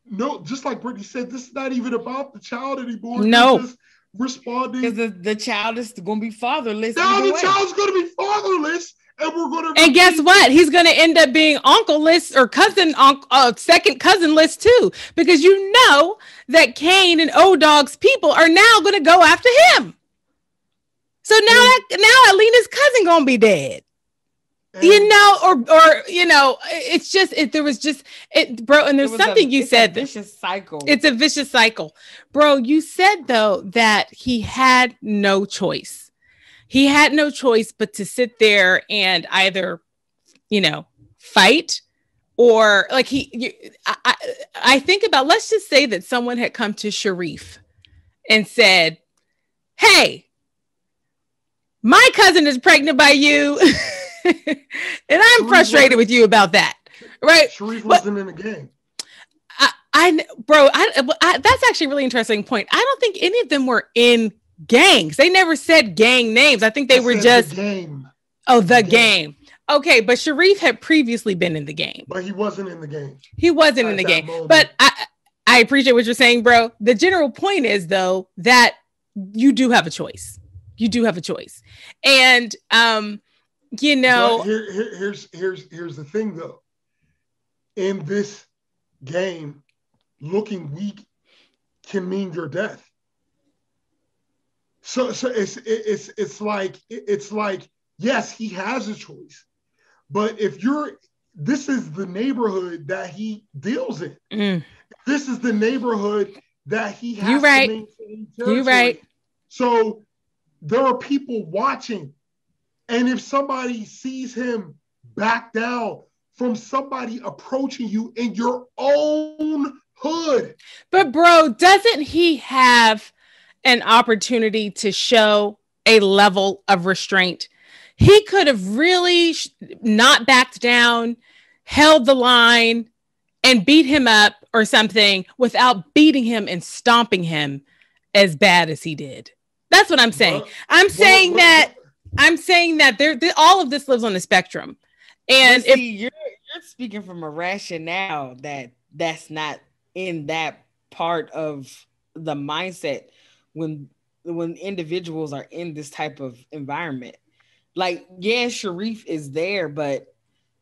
no, just like Brittany said, this is not even about the child anymore. No. Just responding. Because the child is going to be fatherless. Now the child's going to be fatherless. And we're going to. And guess what? He's going to end up being uncle-less or second cousin-less too, because you know that Cain and O-Dog's people are now going to go after him. So now Alina's cousin going to be dead. And it's just bro. And there's something you said. It's a vicious cycle. It's a vicious cycle, bro. You said though that he had no choice. He had no choice but to sit there and either, fight or like I think about, let's just say that someone had come to Sharif and said, hey, my cousin is pregnant by you. And I'm frustrated with you about that. Right. Sharif wasn't in the game. That's actually a really interesting point. I don't think any of them were in gangs. They never said gang names. I think they were just the game. Oh, the game. Okay, but Sharif had previously been in the game. But he wasn't in the game. He wasn't in the game. Moment. But I appreciate what you're saying, bro. The general point is though that you do have a choice. You do have a choice. And here's the thing though. In this game, looking weak can mean your death. So it's like yes, he has a choice, but this is the neighborhood that he deals in. This is the neighborhood that he has to maintain territory. You're right. So there are people watching, and if somebody sees him back down from somebody approaching you in your own hood, but bro, doesn't he have an opportunity to show a level of restraint. He could have really not backed down, held the line, and beat him up or something without beating him and stomping him as bad as he did. That's what I'm saying. I'm saying that all of this lives on the spectrum. And see, you're speaking from a rationale that's not in that part of the mindset when individuals are in this type of environment. Like, yeah, Sharif is there, but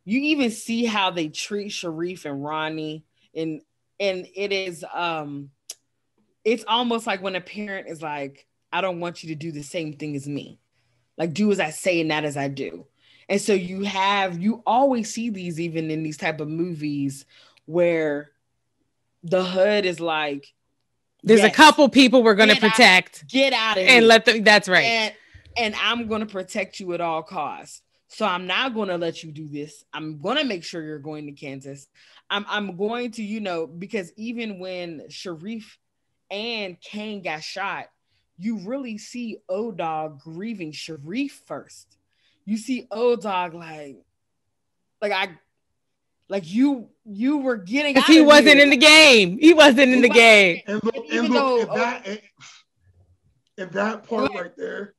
you even see how they treat Sharif and Ronnie, and it is it's almost like when a parent is like, I don't want you to do the same thing as me. Like, do as I say and not as I do. And so you always see these even in these type of movies where the hood is like, there's a couple people we're going to protect. Get out of here. And let them, that's right. And I'm going to protect you at all costs. So I'm not going to let you do this. I'm going to make sure you're going to Kansas. I'm going to, because even when Sharif and Cain got shot, you really see O-Dog grieving Sharif first. You see O-Dog like you were getting out. He wasn't in the game. He wasn't in the game. And look, that part right there,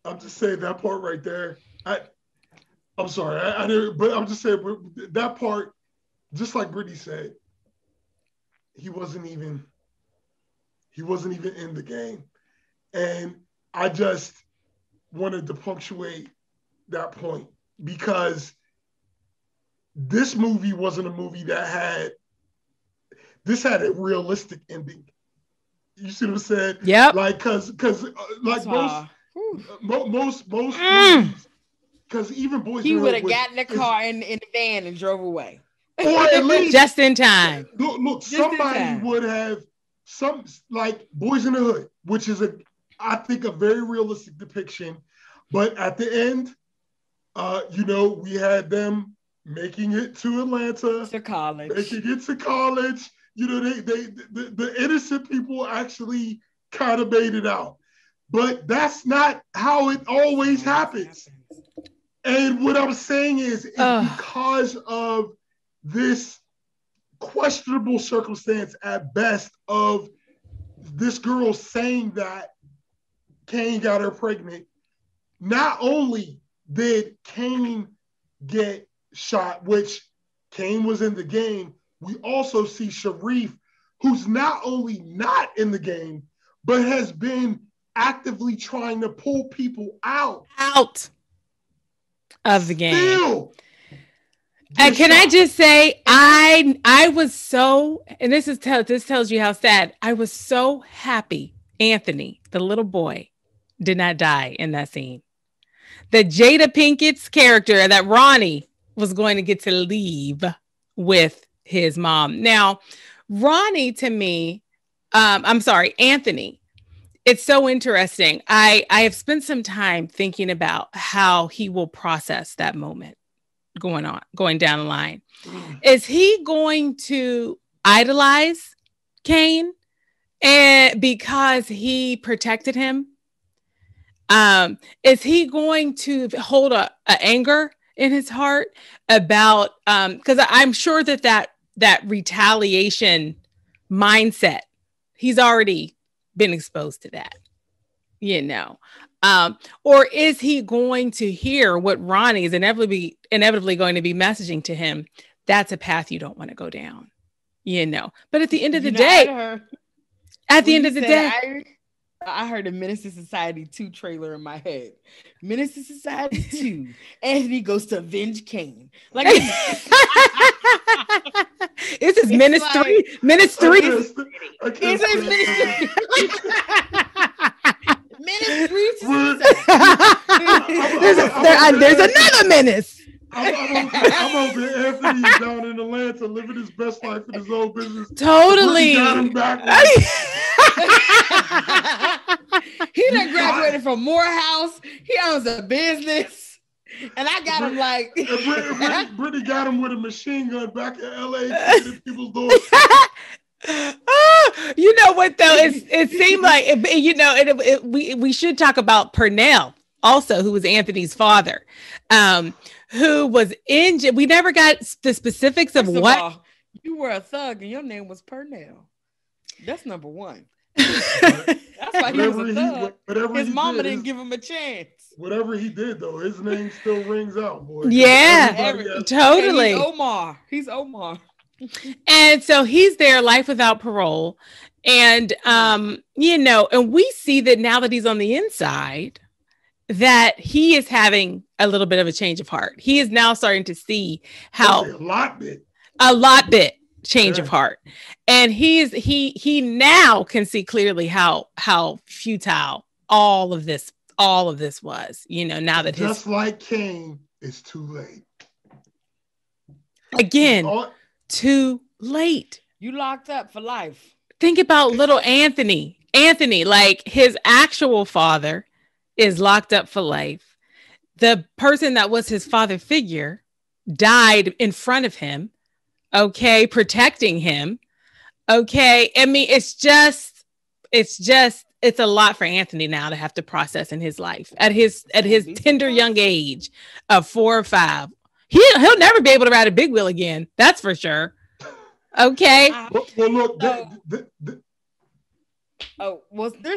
I'm just saying that part right there. I'm sorry, I didn't, but I'm just saying that part, just like Brittany said, he wasn't even in the game. And I just wanted to punctuate that point because this movie wasn't a movie that had a realistic ending. You see what I'm saying? Yeah. Like, cause like most movies, because even Boys he would have got in the car in the van and drove away. Or at least just in time. Look, somebody would have like Boys in the Hood, which is I think a very realistic depiction. But at the end, we had them making it to Atlanta, to college, making it to college. The innocent people actually kind of made it out, but that's not how it always happens. And what I'm saying is because of this questionable circumstance at best of this girl saying that Cain got her pregnant, not only did Cain get shot, which Cain was in the game, we also see Sharif, who's not only not in the game, but has been actively trying to pull people out of the game. Still, and can I just say, I was so, and this tells you how sad, I was so happy Anthony, the little boy, did not die in that scene. That Jada Pinkett's character, that Ronnie, was going to get to leave with his mom. Now, Ronnie, to me, Anthony, it's so interesting. I have spent some time thinking about how he will process that moment going down the line. Is he going to idolize Cain and because he protected him? Is he going to hold a anger in his heart about, because I'm sure that retaliation mindset, he's already been exposed to that, or is he going to hear what Ronnie is inevitably going to be messaging to him? That's a path you don't want to go down, but at the end of the day, I heard a Menace to Society 2 trailer in my head. Menace to Society 2. Anthony goes to avenge Cain. Like this is Menace 3. Menace 3. It's Menace 3 there's another Menace. I'm hoping Anthony's down in Atlanta living his best life in his own business. Totally. Got him back. He done graduated from Morehouse. He owns a business. And I got him like... Brittany got him with a machine gun back in LA to people's doors. You know what though? It seemed like we should talk about Purnell also, who was Anthony's father, who was injured. We never got the specifics of what. All, you were a thug and your name was Purnell. That's number one. That's why he was a thug. His mama didn't give him a chance. Whatever he did, though, his name still rings out, boy. Yeah, totally. He's Omar. And so he's there, life without parole. And, and we see that now that he's on the inside, that he is having a little bit of a change of heart. He is now starting to see how a lot bit change of heart. And he now can see clearly how futile all of this was, now that just like Cain, it's too late. Again, too late. You locked up for life. Think about little Anthony. Anthony, like his actual father is locked up for life. The person that was his father figure died in front of him. Okay. Protecting him. Okay. I mean, it's a lot for Anthony now to have to process in his life at his tender young age of 4 or 5. He'll never be able to ride a big wheel again. That's for sure. Okay. There's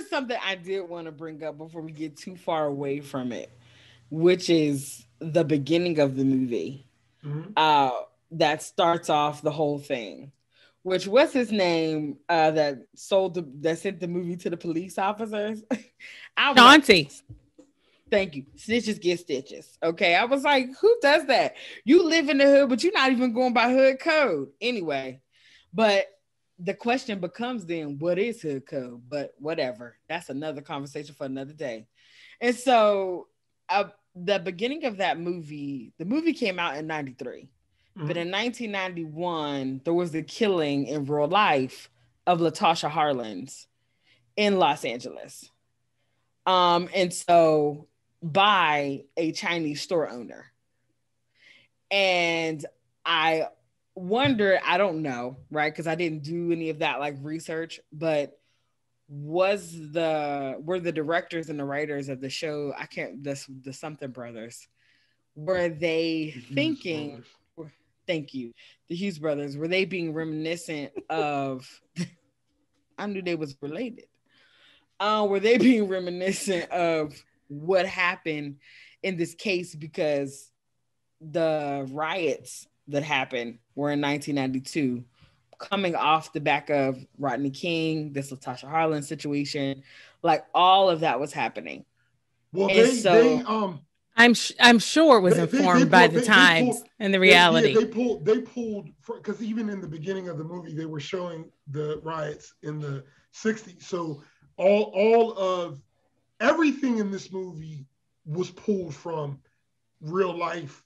something I did want to bring up before we get too far away from it, which is the beginning of the movie. Mm-hmm. That starts off the whole thing. Which, what's his name that sent the movie to the police officers? Chauncey. Thank you. Snitches get stitches. Okay. I was like, who does that? You live in the hood, but you're not even going by hood code. Anyway, but the question becomes then, what is hood code? But whatever. That's another conversation for another day. And so the beginning of that movie, the movie came out in 93. Mm-hmm. But in 1991, there was the killing in real life of Latasha Harlins in Los Angeles. And so by a Chinese store owner. And I wonder, I don't know, right? Because I didn't do any of that like research, but were the directors and the writers of the show, the something brothers, were they thinking, thank you, the Hughes brothers, were they being reminiscent of, I knew they was related. Were they being reminiscent of what happened in this case? Because the riots that happened were in 1992, coming off the back of Rodney King, this Latasha Harlins situation, like all of that was happening. Well, I'm sure it was informed by the times and the reality. They pulled because even in the beginning of the movie, they were showing the riots in the 60s. So all of everything in this movie was pulled from real life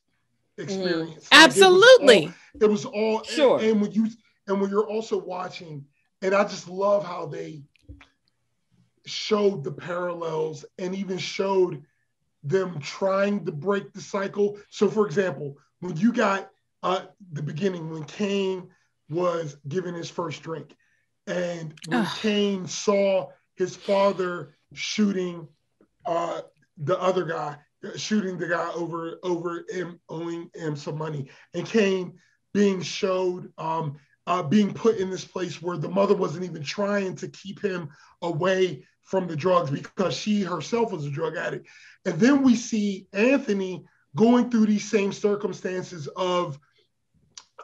experience. Absolutely. It was all sure. And when you're also watching, and I just love how they showed the parallels and even showed them trying to break the cycle. So for example, when you got the beginning, when Cain was given his first drink, and when Cain saw his father shooting the other guy, shooting the guy over him owing him some money, and Cain being showed being put in this place where the mother wasn't even trying to keep him away from the drugs because she herself was a drug addict. And then we see Anthony going through these same circumstances of,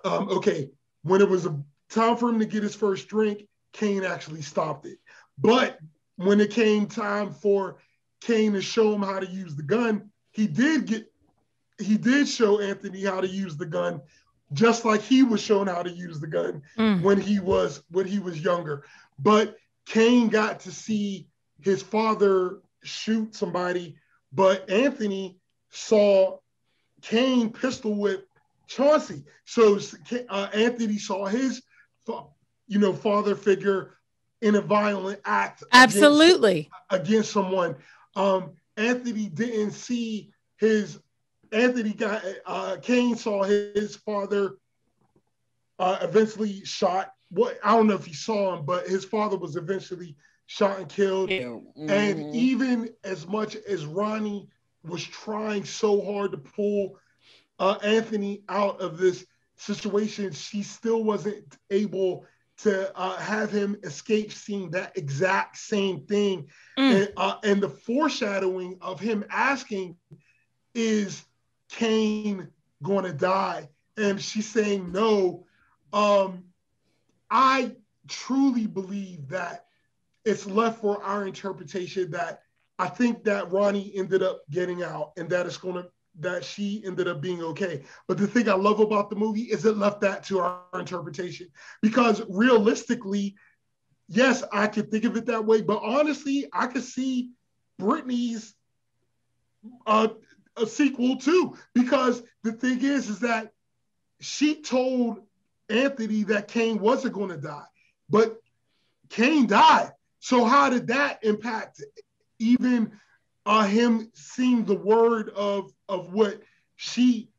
when it was a time for him to get his first drink, Cain actually stopped it. But when it came time for Cain to show him how to use the gun, he did show Anthony how to use the gun, just like he was shown how to use the gun when he was younger. But Cain got to see his father shoot somebody, but Anthony saw Cain pistol whip Chauncey. So Anthony saw his, father figure in a violent act. Absolutely. Against someone. Anthony didn't see Cain saw his father eventually shot what, I don't know if he saw him, but his father was eventually shot and killed. And even as much as Ronnie was trying so hard to pull Anthony out of this situation, she still wasn't able to have him escape seeing that exact same thing. And the foreshadowing of him asking, is Cain going to die? And she's saying no. I truly believe that it's left for our interpretation. That I think that Ronnie ended up getting out, and that she ended up being okay. But the thing I love about the movie is it left that to our interpretation. Because realistically, yes, I could think of it that way, but honestly, I could see Brittany's a sequel too. Because the thing is that she told Anthony that Cain wasn't going to die, but Cain died. So how did that impact even him seeing the word of what she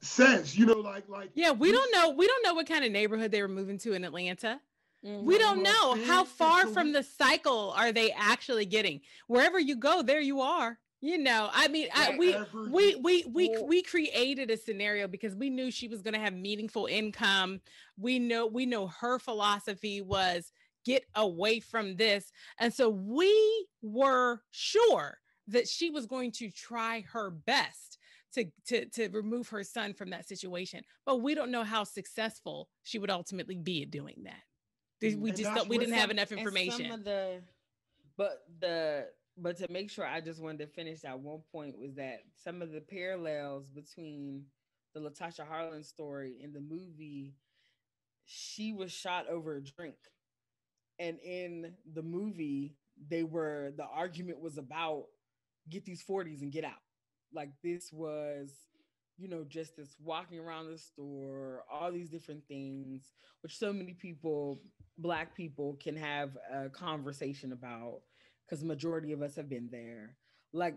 says? You know, like yeah, we don't know what kind of neighborhood they were moving to in Atlanta. We don't know how far from the cycle are they actually getting. Wherever you go, there you are. You know, I mean, we created a scenario because we knew she was going to have meaningful income. We know her philosophy was get away from this. And so we were sure that she was going to try her best to remove her son from that situation. But we don't know how successful she would ultimately be at doing that. We didn't have enough information. But to make sure, I just wanted to finish that one point was that some of the parallels between the Latasha Harlan story and the movie, she was shot over a drink. And in the movie, the argument was about get these 40s and get out. Like this was, just this walking around the store, all these different things, which so many people, Black people, can have a conversation about. Because the majority of us have been there, like,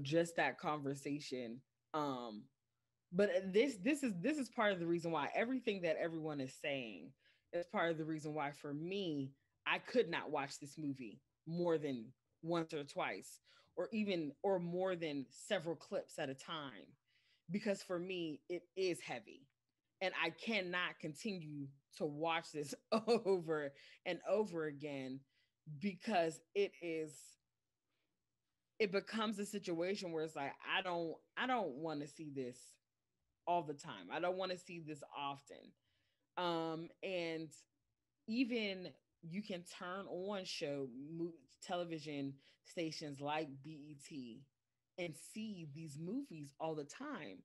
just that conversation. But this is part of the reason why everything that everyone is saying is part of the reason why, for me, I could not watch this movie more than once or twice, or more than several clips at a time, because for me, it is heavy, and I cannot continue to watch this over and over again. Because it becomes a situation where it's like, I don't want to see this all the time. I don't want to see this often. And even you can turn on television stations like BET and see these movies all the time,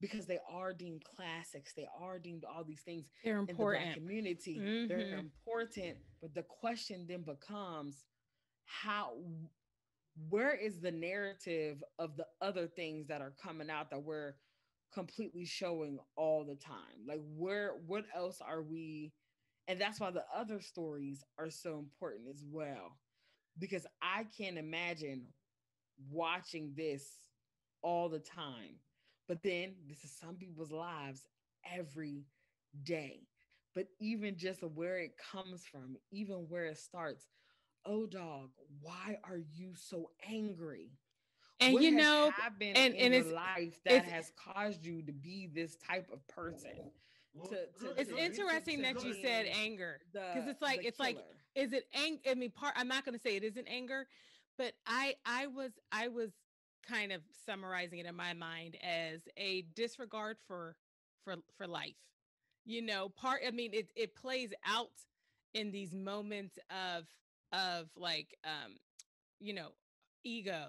because they are deemed classics. They are deemed all these things. They're important in the Black community. They're important. But the question then becomes, where is the narrative of the other things that are coming out that we're completely showing all the time? Like, what else are we? And that's why the other stories are so important as well, because I can't imagine watching this all the time. But then this is some people's lives every day. But even just where it comes from, even where it starts, oh dog, why are you so angry? And what has happened in your life that has caused you to be this type of person? It's interesting that you said anger, because it's like is it anger? I mean, I'm not going to say it isn't anger, but I was kind of summarizing it in my mind as a disregard for life. I mean, it plays out in these moments of like ego,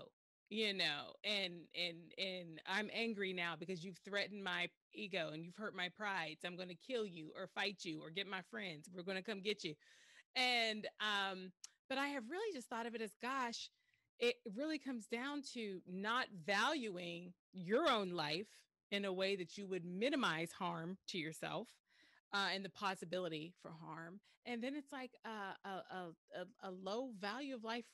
and I'm angry now because you've threatened my ego and you've hurt my pride, so I'm going to kill you or fight you or get my friends. We're going to come get you. And but I have really just thought of it as, gosh, it really comes down to not valuing your own life in a way that you would minimize harm to yourself, and the possibility for harm. And then it's like a low value of life,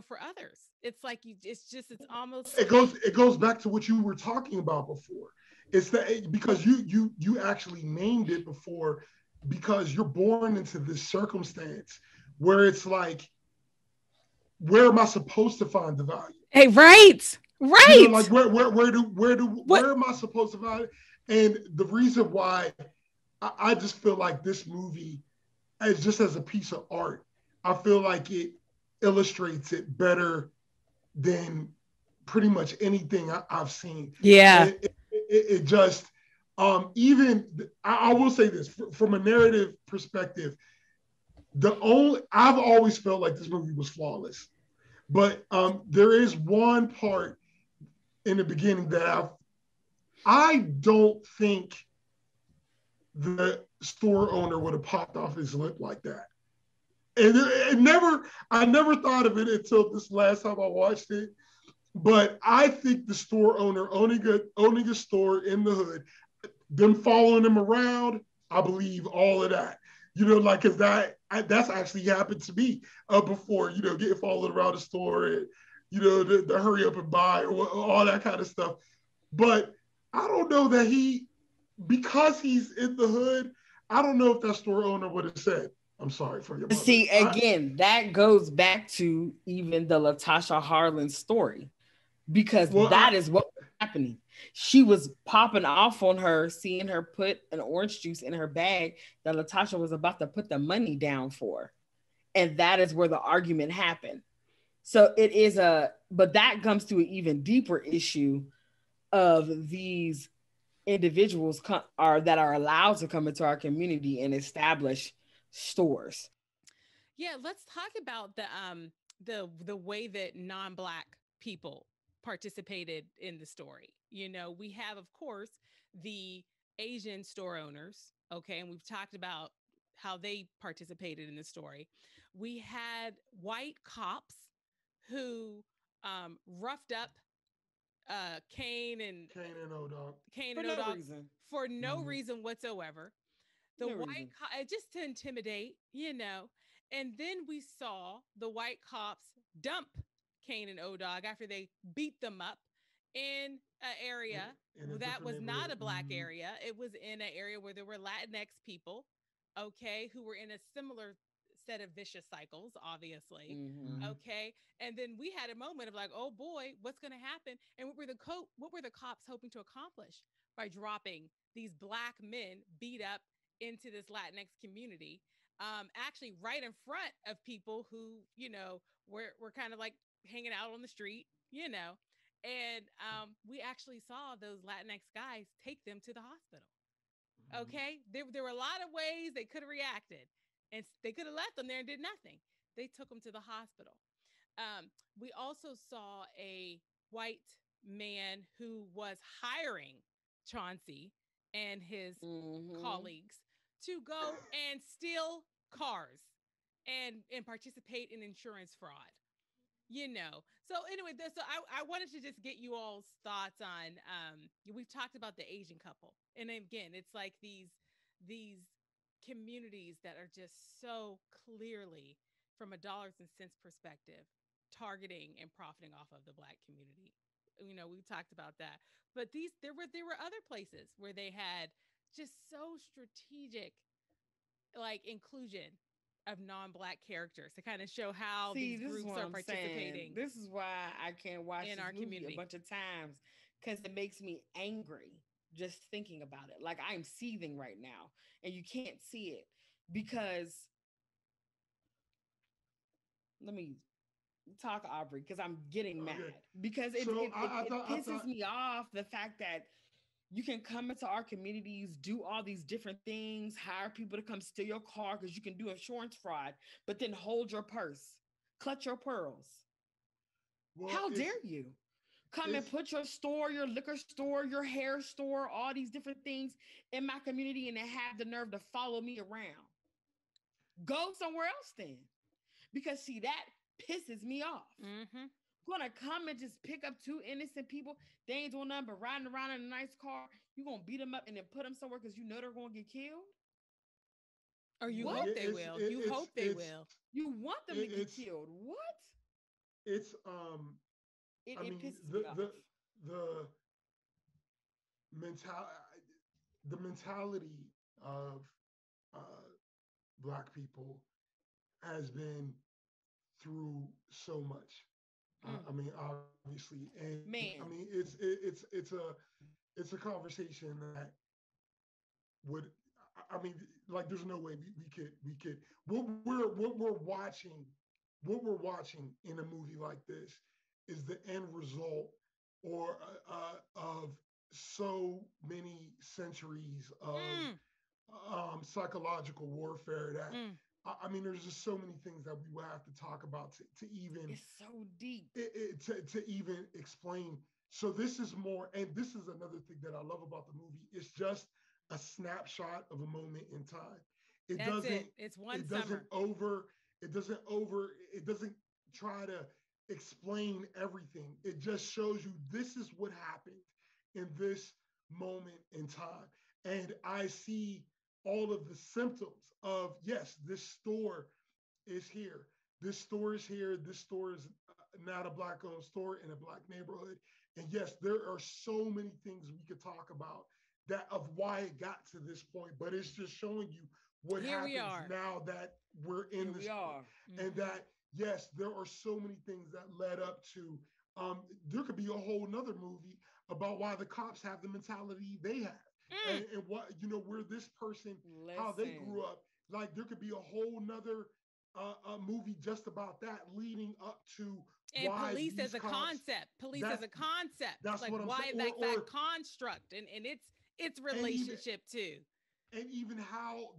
for others. It's like it goes back to what you were talking about before. It's that, because you actually named it before, because you're born into this circumstance where it's like, where am I supposed to find the value? Hey, right. Like where am I supposed to find it? And the reason why I just feel like this movie, as just as a piece of art, I feel like it illustrates it better than pretty much anything I've seen. Yeah. It just, even, I will say this, from a narrative perspective, I've always felt like this movie was flawless. But there is one part in the beginning that I don't think the store owner would have popped off his lip like that. And I never thought of it until this last time I watched it. But I think the store owner owning a store in the hood, them following him around, I believe all of that. Like, because that's actually happened to me before, getting followed around the store and, the hurry up and buy, all that kind of stuff. But I don't know that because he's in the hood, I don't know if that store owner would have said, I'm sorry for your mother. See, again, that goes back to even the Latasha Harlan story, because that is what was happening. She was popping off on her, seeing her put an orange juice in her bag that Latasha was about to put the money down for. And that is where the argument happened. So it is but that comes to an even deeper issue of these individuals that are allowed to come into our community and establish stores. Yeah, let's talk about the way that non-Black people participated in the story. We have, of course, the Asian store owners, okay, and we've talked about how they participated in the story. We had white cops who roughed up Cain and O-Dog for no reason whatsoever. The white just to intimidate, and then we saw the white cops dump Cain and O-Dog after they beat them up in an area that was not a Black area. It was in an area where there were Latinx people, okay, who were in a similar set of vicious cycles, obviously. Okay. And then we had a moment of like, oh boy, what's going to happen? And what were the cops hoping to accomplish by dropping these Black men beat up into this Latinx community? Actually right in front of people who, were kind of like hanging out on the street, and we actually saw those Latinx guys take them to the hospital. Okay. There were a lot of ways they could have reacted, and they could have left them there and did nothing. They took them to the hospital. We also saw a white man who was hiring Chauncey and his colleagues to go and steal cars and participate in insurance fraud. So anyway, so I wanted to just get you all's thoughts on, we've talked about the Asian couple, and again, it's like these communities that are just so clearly, from a dollars and cents perspective, targeting and profiting off of the Black community. We've talked about that, but there were other places where they had just so strategic, like, inclusion of non-Black characters to kind of show how these groups are participating. This is why I can't watch in our community a bunch of times, because it makes me angry just thinking about it. Like, I'm seething right now, and you can't see it because, let me talk, Aubrey, because I'm getting mad because it pisses me off, the fact that you can come into our communities, do all these different things, hire people to come steal your car because you can do insurance fraud, but then hold your purse, clutch your pearls. Well, how dare you come and put your store, your liquor store, your hair store, all these different things in my community, and then have the nerve to follow me around? Go somewhere else then, because see, that pisses me off. Gonna come and just pick up two innocent people. They ain't doing nothing but riding around in a nice car. You gonna beat them up and then put them somewhere because you know they're gonna get killed? Or you hope they will. You hope they will. You want them to get killed. What? It's it pisses me off. The mentality of Black people has been through so much. I mean, obviously, and I Man. mean, it's a conversation that would. I mean, like, there's no way we could what we're watching in a movie like this is the end result or of so many centuries of psychological warfare that I mean, there's just so many things that we will have to talk about to even It's so deep. To even explain. So this is more, and this is another thing that I love about the movie. It's just a snapshot of a moment in time. It That's doesn't. it. It's one It summer. doesn't over. It doesn't over. It doesn't try to explain everything. It just shows you this is what happened in this moment in time, and I see all of the symptoms of yes, this store is here. This store is here. This store is not a Black-owned store in a Black neighborhood. And yes, there are so many things we could talk about that of why it got to this point, but it's just showing you what Here we happens are. now that we're in Here this we are. point. And that yes, there are so many things that led up to. There could be a whole nother movie about why the cops have the mentality they have, and what where this person how they grew up. Like there could be a whole nother movie just about that, leading up to And why police these as a cops, concept. Police as a concept. That's like what I'm why saying. like Or that construct and its relationship too. and even how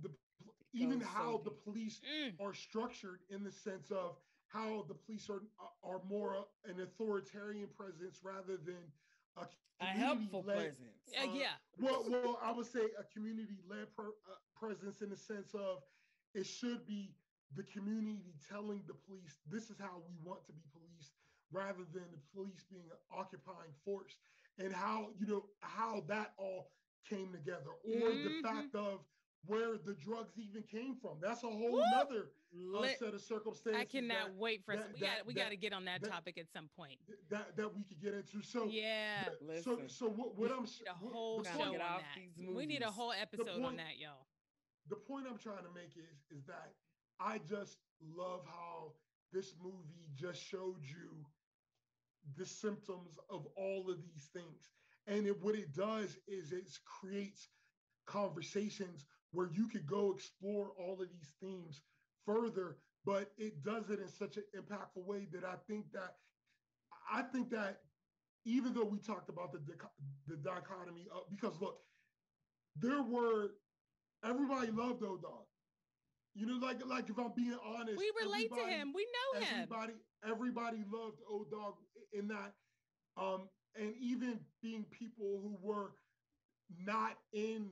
the police are structured in the sense of how the police are more an authoritarian presence rather than A helpful presence. Well, I would say a community-led presence in the sense of it should be the community telling the police this is how we want to be policed, rather than the police being an occupying force, and how how that all came together, or the fact of where the drugs even came from. That's a whole nother set of circumstances. I cannot wait for us. We got to get on that topic at some point. That we could get into. So yeah. So what I'm a whole show on that. We need a whole episode on that, y'all. The point I'm trying to make is that I just love how this movie just showed you the symptoms of all of these things. And what it does is it creates conversations where you could go explore all of these themes further, but it does it in such an impactful way that I think that even though we talked about the dichotomy of, because look, everybody loved O-Dog. Like if I'm being honest, we relate to him. We know him. Everybody loved O-Dog in that, and even being people who were not in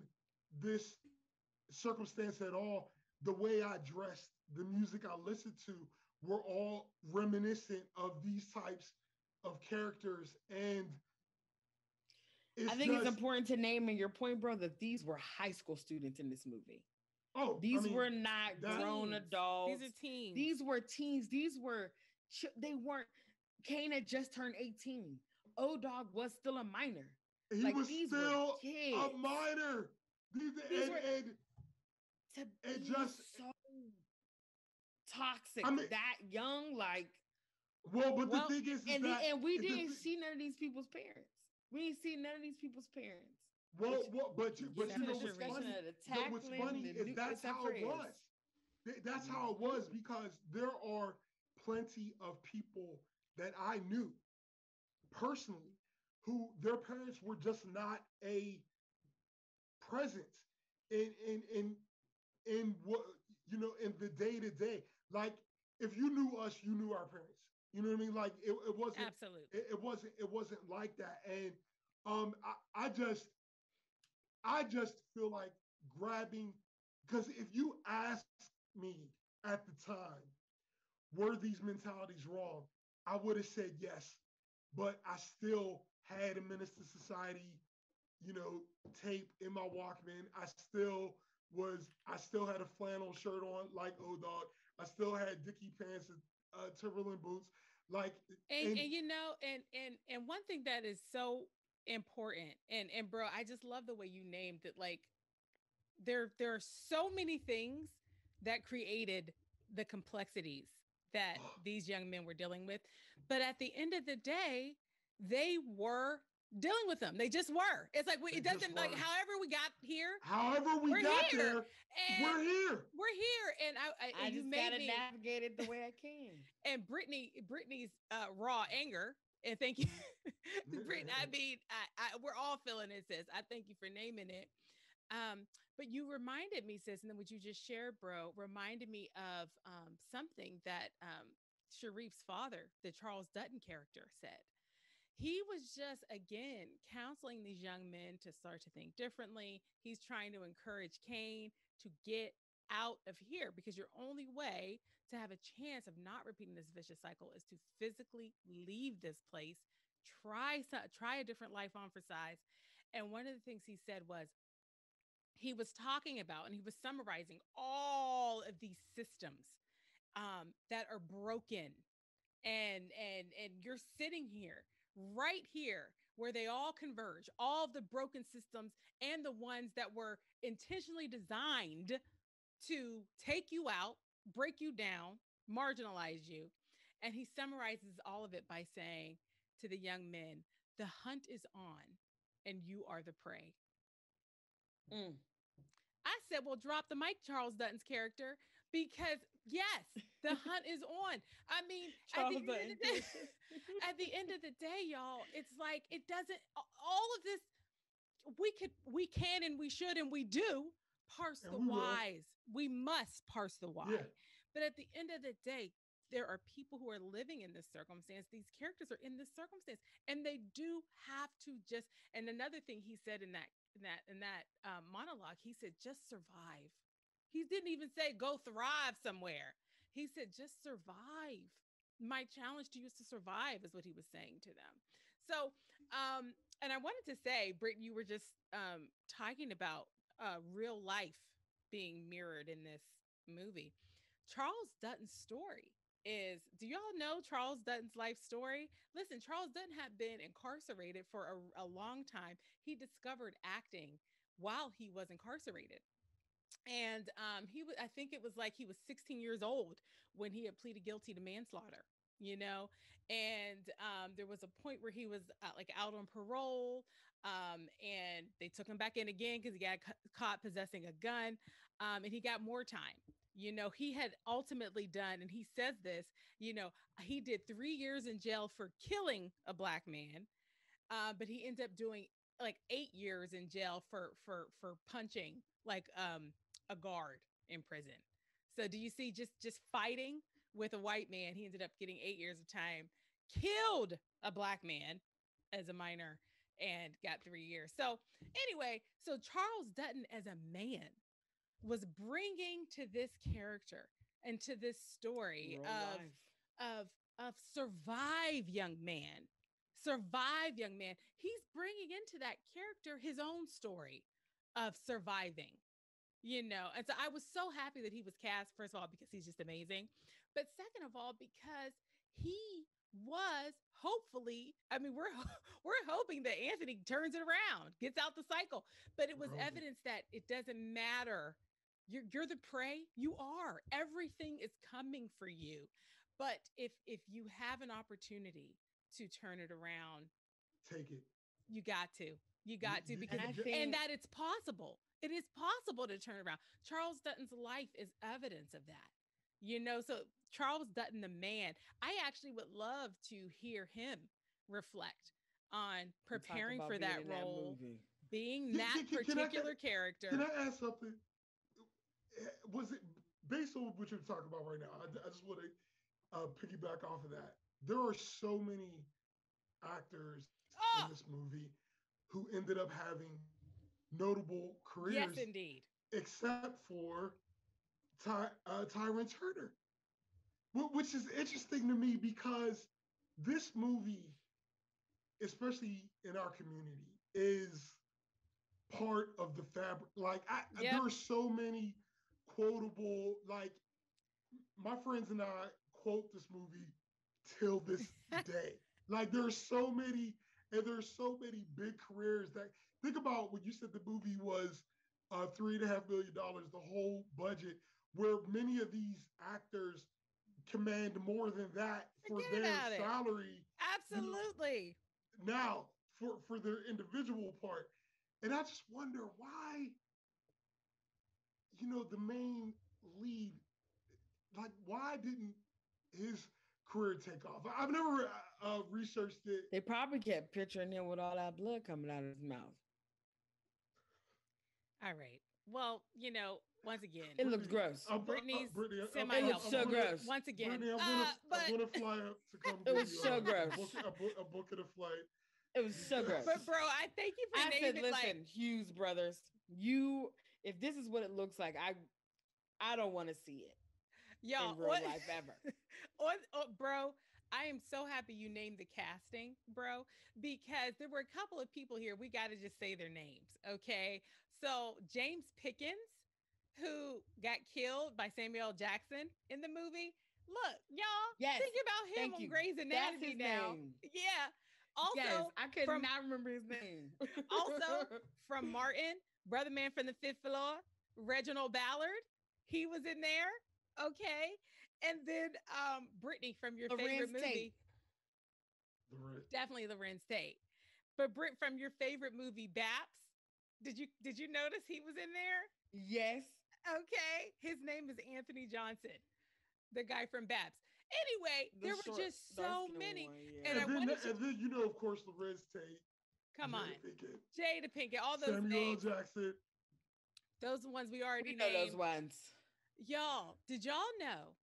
this circumstance at all, the way I dressed, the music I listened to were all reminiscent of these types of characters. And I think it's important to name in your point, bro, that these were high school students in this movie. Oh, these were not grown adults. These are teens. These were teens. They weren't. Cain had just turned 18. O-Dog was still a minor. He was still a minor. And just so toxic. I mean, that young, like. But the thing is and we didn't see none of these people's parents. We didn't see none of these people's parents. But you know what's funny is that's how it was. That's how it was, because there are plenty of people that I knew personally who their parents were just not a presence in what in the day-to-day. Like if you knew us, you knew our parents. You know what I mean? Like it wasn't absolutely. It wasn't like that. And I just feel like grabbing, because if you asked me at the time, were these mentalities wrong? I would have said yes, but I still had a Menace to Society, tape in my Walkman. I still had a flannel shirt on like O-Dog. I still had Dickie pants and Timberland boots. And one thing that is so important, and bro, I just love the way you named it. Like there are so many things that created the complexities that these young men were dealing with. But at the end of the day, they were dealing with them. They just were. It's like it doesn't like however we got here. However we got there, we're here. We're here. And I just gotta navigate it the way I can. And Brittany's raw anger. And thank you, Brittany. I mean, we're all feeling it, sis. I thank you for naming it. But you reminded me, sis, and then what you just shared, bro, reminded me of something that Sharif's father, the Charles Dutton character, said. He was just, again, counseling these young men to start to think differently. He's trying to encourage Cain to get out of here, because your only way to have a chance of not repeating this vicious cycle is to physically leave this place, try a different life on for size. And one of the things he said was, he was talking about, and he was summarizing all of these systems that are broken, and you're sitting here, right here, where they all converge, all of the broken systems and the ones that were intentionally designed to take you out, break you down, marginalize you. And he summarizes all of it by saying to the young men, the hunt is on and you are the prey. I said, well, drop the mic, Charles Dutton's character, because yes, the hunt is on. I mean, at the end of the day, y'all, it's like, it doesn't, all of this, we can and we should and we do parse the whys. We must parse the why. Yeah. But at the end of the day, there are people who are living in this circumstance. These characters are in this circumstance, and they do have to just. And another thing he said in that monologue, he said, just survive. He didn't even say go thrive somewhere. He said, just survive. My challenge to you is to survive, is what he was saying to them. So, and I wanted to say, Britt, you were just talking about real life being mirrored in this movie. Charles Dutton's story is, do y'all know Charles Dutton's life story? Listen, Charles Dutton had been incarcerated for a long time. He discovered acting while he was incarcerated. And I think it was like he was 16 years old when he had pleaded guilty to manslaughter, and there was a point where he was like out on parole, and they took him back in again because he got caught possessing a gun, and he got more time. He had ultimately done, and he says this, he did 3 years in jail for killing a Black man, but he ends up doing like 8 years in jail for punching like a guard in prison. So do you see, just fighting with a white man, he ended up getting 8 years of time, killed a Black man as a minor, and got 3 years. So anyway, so Charles Dutton as a man was bringing to this character and to this story of survive young man. He's bringing into that character his own story of surviving, And so I was so happy that he was cast, first of all, because he's just amazing. But second of all, because he was hopefully, I mean, we're hoping that Anthony turns it around, gets out the cycle. But it was evidence that it doesn't matter. You're the prey. You are. Everything is coming for you. But if you have an opportunity to turn it around, take it. You got to. Because and that it's possible. It is possible to turn around. Charles Dutton's life is evidence of that. So Charles Dutton, the man, I actually would love to hear him reflect on preparing for that role, being that particular character. Can I ask something? Was it based on what you're talking about right now? I just want to piggyback off of that. There are so many actors in this movie who ended up having notable careers. Yes, indeed. Except for Tyrin Turner, which is interesting to me because this movie, especially in our community, is part of the fabric. Like, there are so many quotable, like, my friends and I quote this movie till this day. Like, there's so many big careers that, think about when you said the movie was $3.5 million, the whole budget, where many of these actors command more than that for their salary. Absolutely. Now, for their individual part. And I just wonder why, the main lead, like, why didn't his career take off? I've never researched it. They probably kept picturing him with all that blood coming out of his mouth. All right. Well, once again, it looks gross. Brittany's it looks so gross. Once again, Brittany, I'm gonna fly up to come. It was so gross. A book of the flight. It was so gross. But bro, I thank you for naming it. Listen, Hughes brothers, if this is what it looks like, I don't want to see it. Y'all, in real life ever. Bro, I am so happy you named the casting, bro, because there were a couple of people here. We got to just say their names, okay? So James Pickens, who got killed by Samuel L. Jackson in the movie. Look, y'all, think about him on Grey's Anatomy now. Name. Yeah. Also, I could not remember his name. Also, from Martin, Brother Man from the Fifth Floor, Reginald Ballard, he was in there. Okay. And then Brittany from your favorite movie. Definitely Larenz Tate. But Britt, from your favorite movie, Baps, did you notice he was in there? Yes. Okay. His name is Anthony Johnson, the guy from Baps. Anyway, there were just so many. And then, of course, Larenz Tate. Come on. Jada Pinkett, all those Samuel names. Jackson. Those are the ones we already know named. Those ones. Y'all, did y'all know?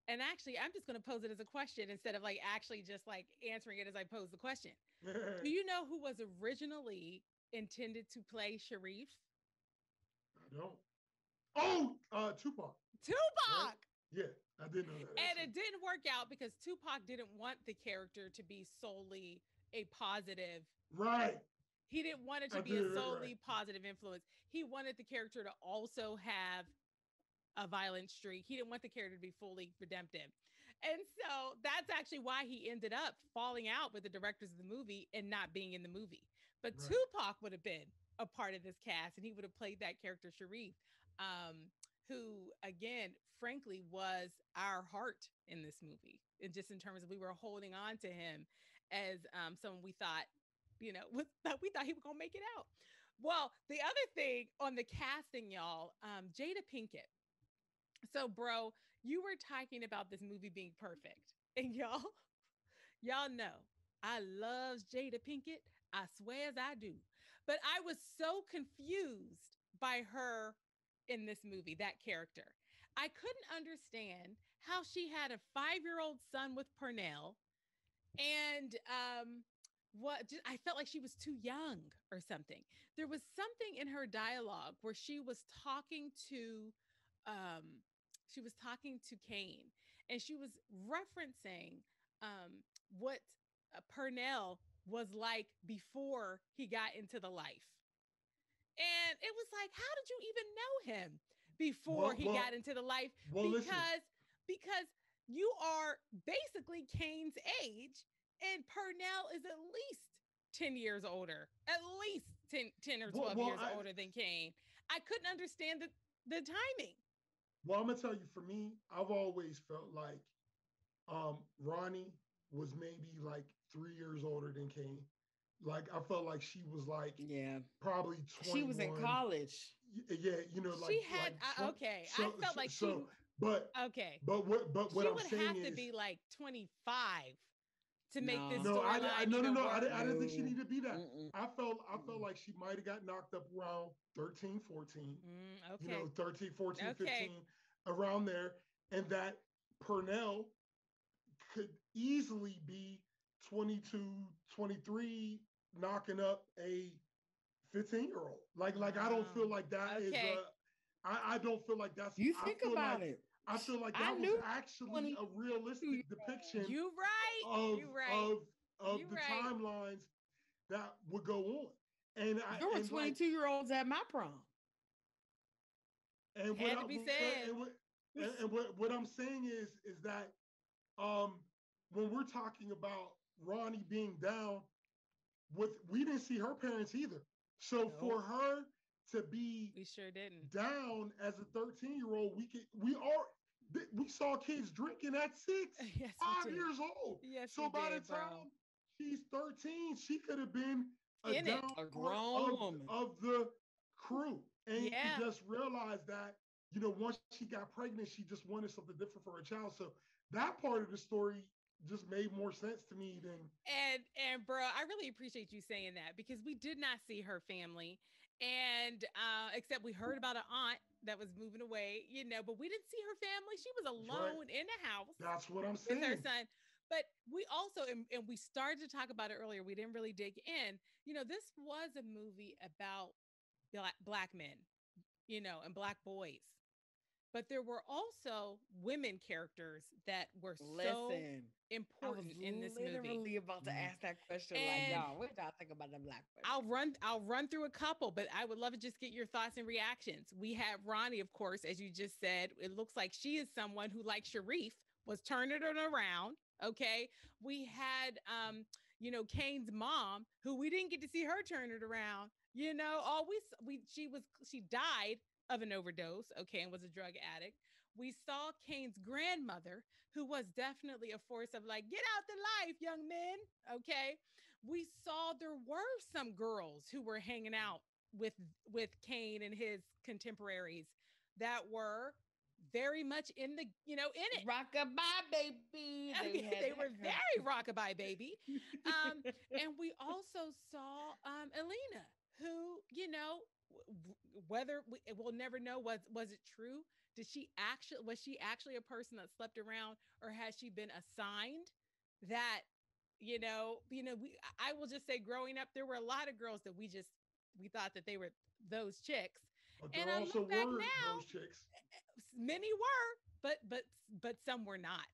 And actually, I'm just going to pose it as a question instead of actually just answering it as I pose the question. Do you know who was originally intended to play Sharif? I don't. Oh, Tupac. Tupac! Right? Yeah, I didn't know that. And it didn't work out because Tupac didn't want the character to be solely a positive. Right. He didn't want it to be a solely positive influence. He wanted the character to also have a violent streak. He didn't want the character to be fully redemptive. And so that's actually why he ended up falling out with the directors of the movie and not being in the movie. But Tupac would have been a part of this cast, and he would have played that character Sharif, who, again, frankly, was our heart in this movie. And just in terms of we were holding on to him as someone we thought, we thought he was going to make it out. Well, the other thing on the casting, y'all, Jada Pinkett. So, bro, you were talking about this movie being perfect. And y'all know I love Jada Pinkett. I swear as I do. But I was so confused by her in this movie, that character. I couldn't understand how she had a 5-year-old son with Purnell. And I felt like she was too young or something. There was something in her dialogue where she was talking to Cain, and she was referencing what Purnell was like before he got into the life. And it was like, how did you even know him before he got into the life? Because you are basically Cain's age, and Purnell is at least 10 years older, at least 10 or 12 years older than Cain. I couldn't understand the timing. Well, I'm gonna tell you, for me, I've always felt like Ronnie was maybe 3 years older than Cain. Like, I felt like she was probably 21. She was in college. Yeah, she had I felt like she. But what I'm saying is, she would have to be 25 to make this storyline. I didn't think she needed to be that. I felt like she might have got knocked up around 13, 14. 13, 14, 15, around there, and that Purnell could easily be 22, 23, knocking up a 15-year-old. Like I don't feel like that is I don't feel like that's. You think about it. I feel like that was actually a realistic depiction. You're right. Of the timelines that would go on. And there were 22-year-olds at my prom. And what I'm saying is that when we're talking about Ronnie being down, we didn't see her parents either. So for her to be We sure didn't. down as a 13-year-old. We saw kids drinking at 6, Yes, 5 we did. years old. Yes, So we by did, the bro. time she's 13, she could have been a In it. down A part grown woman. of the crew. And you Yeah. just realize that, once she got pregnant, she just wanted something different for her child. So that part of the story just made more sense to me than And bro, I really appreciate you saying that because we did not see her family, and except we heard about an aunt that was moving away, but we didn't see her family. She was alone in the house. That's what I'm With her saying. son. But we also, and we started to talk about it earlier. We didn't really dig in. This was a movie about black men, and black boys. But there were also women characters that were so important in this movie. I was literally about to ask that question. Like, y'all, what y'all think about the black women? I'll run through a couple, but I would love to just get your thoughts and reactions. We have Ronnie, of course, as you just said. It looks like she is someone who, like Sharif, was turning it around. Okay. We had Cain's mom, who we didn't get to see her turn it around. She died of an overdose, okay, and was a drug addict. We saw Cain's grandmother, who was definitely a force of like, get out the life, young men, okay? We saw there were some girls who were hanging out with Cain and his contemporaries that were very much in the, in it. Rockabye baby. They were very rockabye baby. And we also saw Elena, who, whether we'll never know, was it true? Was she actually a person that slept around, or has she been assigned that, I will just say growing up, there were a lot of girls that we thought that they were those chicks. But there also were those chicks. Many were, but some were not.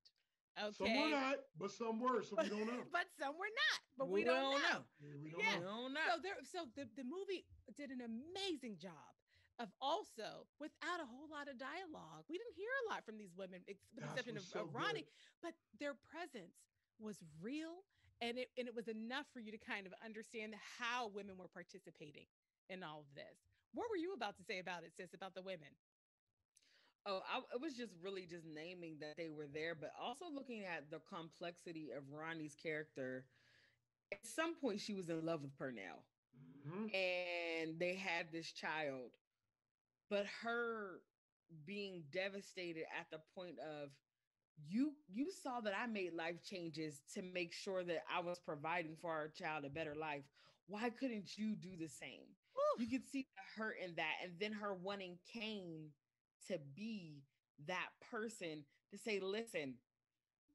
Okay. Some were not, but some were, so we don't know. But some were not, but we don't know. We don't know. So the movie did an amazing job of also, without a whole lot of dialogue. We didn't hear a lot from these women, with the exception of Ronnie, but their presence was real, and it was enough for you to kind of understand how women were participating in all of this. What were you about to say about it, sis, about the women? Oh, it was just really just naming that they were there, but also looking at the complexity of Ronnie's character. At some point, she was in love with Purnell, and they had this child, but her being devastated at the point of, you saw that I made life changes to make sure that I was providing for our child a better life. Why couldn't you do the same? Oof. You could see the hurt in that, and then her wanting Cain to be that person to say, listen,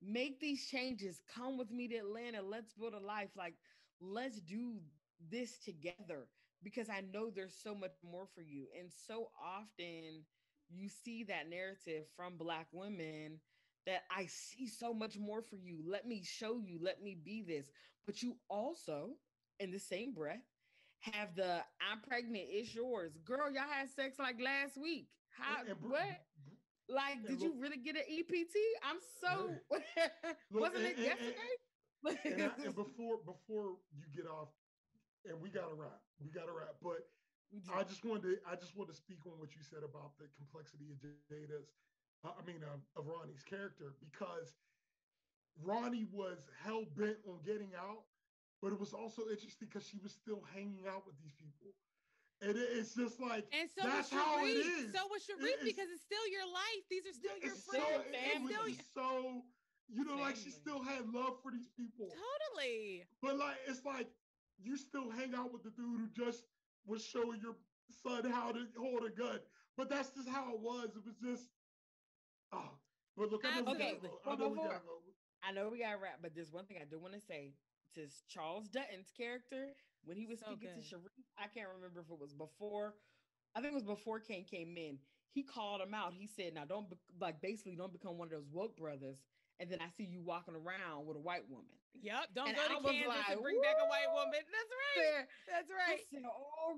make these changes, come with me to Atlanta, let's build a life, like, let's do this together, because I know there's so much more for you. And so often you see that narrative from Black women, that I see so much more for you, let me show you, let me be this. But you also, in the same breath, have the I'm pregnant, it's yours. Girl, y'all had sex like last week. How, what? Like, did you really get an EPT? I'm so wasn't it yesterday? And before you get off, and we gotta wrap. But I just wanted to speak on what you said about the complexity of of Ronnie's character, because Ronnie was hell bent on getting out, but it was also interesting because she was still hanging out with these people. And it's just like, and so that's how it is. So was Sharif, because it's still your life. These are still your friends. Like she still had love for these people. Totally. But like, it's like you still hang out with the dude who just was showing your son how to hold a gun. But that's just how it was. It was just, But look, I know we gotta wrap, but there's one thing I do want to say to Charles Dutton's character. When he was speaking to Sharif, I can't remember if it was before. I think it was before Cain came in. He called him out. He said, "Now don't don't become one of those woke brothers." And then I see you walking around with a white woman. Yep, don't go to Kansas and bring back a white woman. That's right. That's right. I said,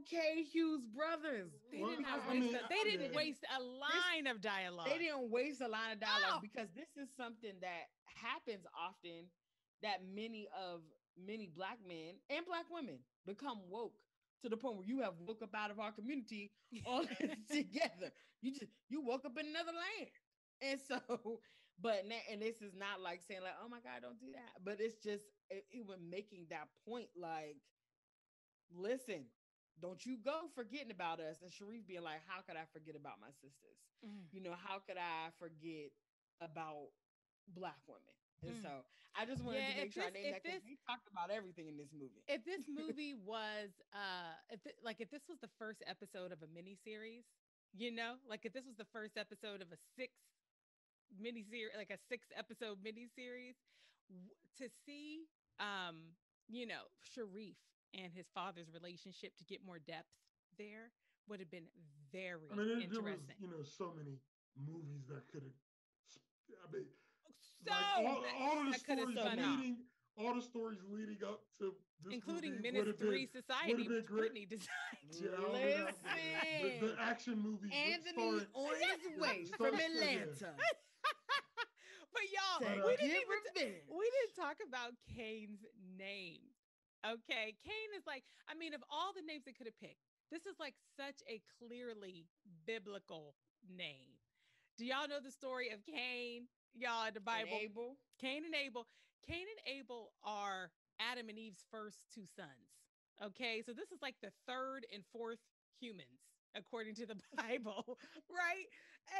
okay, Hughes brothers. They didn't waste a line of dialogue. They didn't waste a line of dialogue because this is something that happens often, that many Black men and Black women become woke to the point where you have woke up out of our community all together. You woke up in another land. And so, and this is not like saying like, oh my God, don't do that. But it's just, it was making that point like, listen, don't you go forgetting about us. And Sharif being like, how could I forget about my sisters? How could I forget about Black women? And so I just wanted to make sure I named that, because we talked about everything in this movie. If this movie was, if this was the first episode of a miniseries, like if this was the first episode of a 6-episode miniseries, to see, Sharif and his father's relationship to get more depth there would have been very interesting. There was, so many movies that could have. All the stories leading up to this, including Menace 3 Society, which Brittany designed. Listen, the action movie. Anthony on his way from Atlanta. But y'all, we didn't talk about Cain's name. Okay, Cain is like, of all the names they could have picked, this is like such a clearly biblical name. Do y'all know the story of Cain? Y'all, in the Bible. Cain and Abel. Cain and Abel are Adam and Eve's first two sons. Okay, so this is like the third and fourth humans, according to the Bible, right?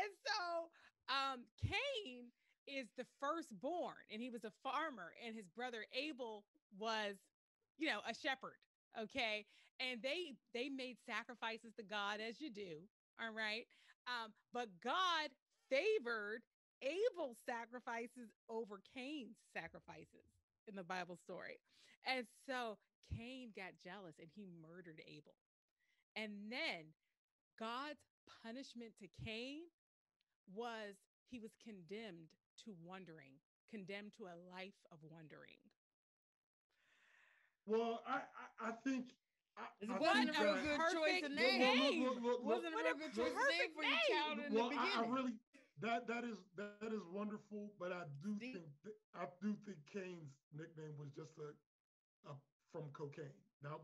And so Cain is the firstborn, and he was a farmer, and his brother Abel was, a shepherd. Okay, and they made sacrifices to God, as you do. All right, but God favored Abel's sacrifices over Cain's sacrifices in the Bible story. And so Cain got jealous and he murdered Abel. And then God's punishment to Cain was he was condemned to wandering, condemned to a life of wandering. Well, I think it wasn't a real good choice of name. Wasn't a real good choice of name for your child in the beginning. That is wonderful, but I do think Cain's nickname was just a from cocaine. That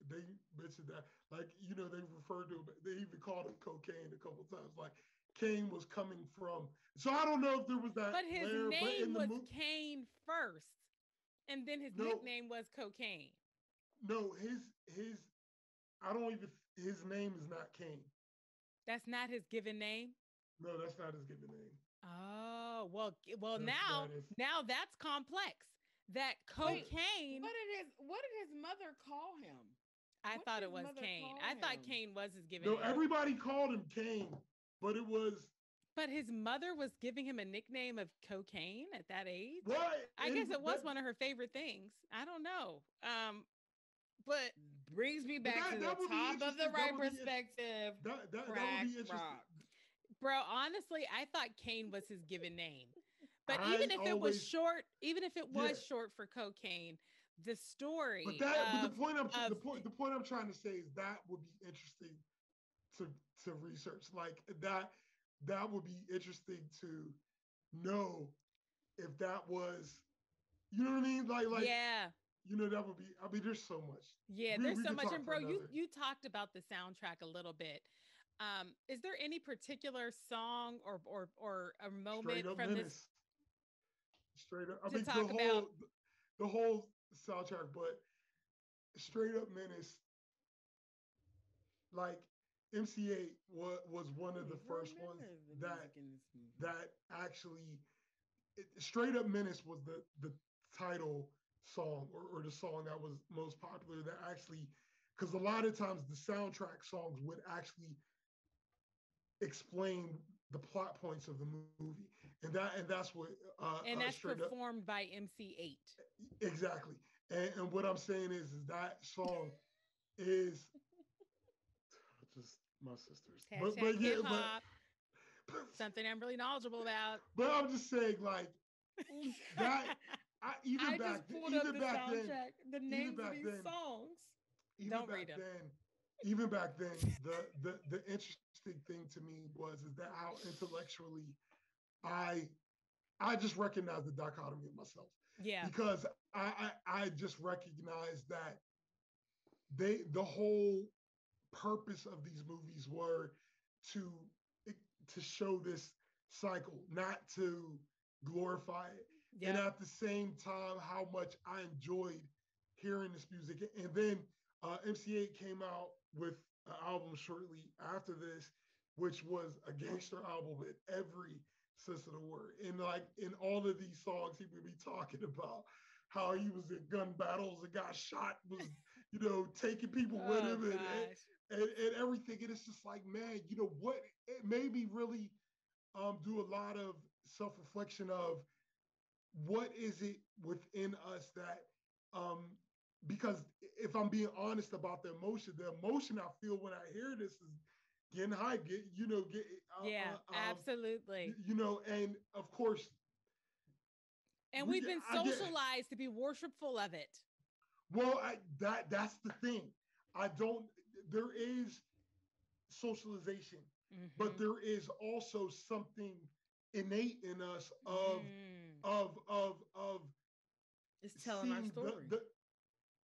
they mentioned that, like, they referred to him, they even called him cocaine a couple of times, like Cain was coming from. So I don't know if there was that. But his name was Cain first, and then his nickname was cocaine. No, his his name is not Cain. That's not his given name? No, that's not his given name. Oh, well, now that's complex. That cocaine. What did his mother call him? I thought it was Cain. I thought Cain was his given name. No, everybody called him Cain, but it was. But his mother was giving him a nickname of cocaine at that age. What? I guess it was one of her favorite things. I don't know. But brings me back to the top of the right perspective. That would be interesting. Bro, honestly, I thought Cain was his given name. But even if it was short for cocaine, the story. But the point I'm trying to say is that would be interesting to research. Like that would be interesting to know if that was, you know what I mean? Like yeah. That would be, there's so much. Yeah, there's so much. And bro, you talked about the soundtrack a little bit. Is there any particular song or a moment from Menace. This? Straight up. I mean, the whole soundtrack, but Straight Up Menace, like MC8 was one of the first ones that actually, Straight Up Menace was the title song or the song that was most popular, that actually, because a lot of times the soundtrack songs would actually explain the plot points of the movie, and that's what and that's performed by MC8. Exactly. And what I'm saying is that song is just my sister's. But yeah, but something I'm really knowledgeable about. But I'm just saying, like, that even back then, the names of these songs. Don't read them. Even back then, the interesting thing to me is that how intellectually I just recognize the dichotomy of myself. Yeah. Because I just recognize that the whole purpose of these movies were to show this cycle, not to glorify it. Yep. And at the same time, how much I enjoyed hearing this music. And then MC8 came out with an album shortly after this, which was a gangster album in every sense of the word. And like in all of these songs, he would be talking about how he was in gun battles and got shot, was, you know, taking people with him and everything. And it's just like, man, you know what? It made me really do a lot of self-reflection of what is it within us that, because if I'm being honest about the emotion I feel when I hear this is getting high, absolutely. You know, and of course, and we've been socialized to be worshipful of it. Well, that's the thing. There is socialization, but there is also something innate in us of it's telling our story.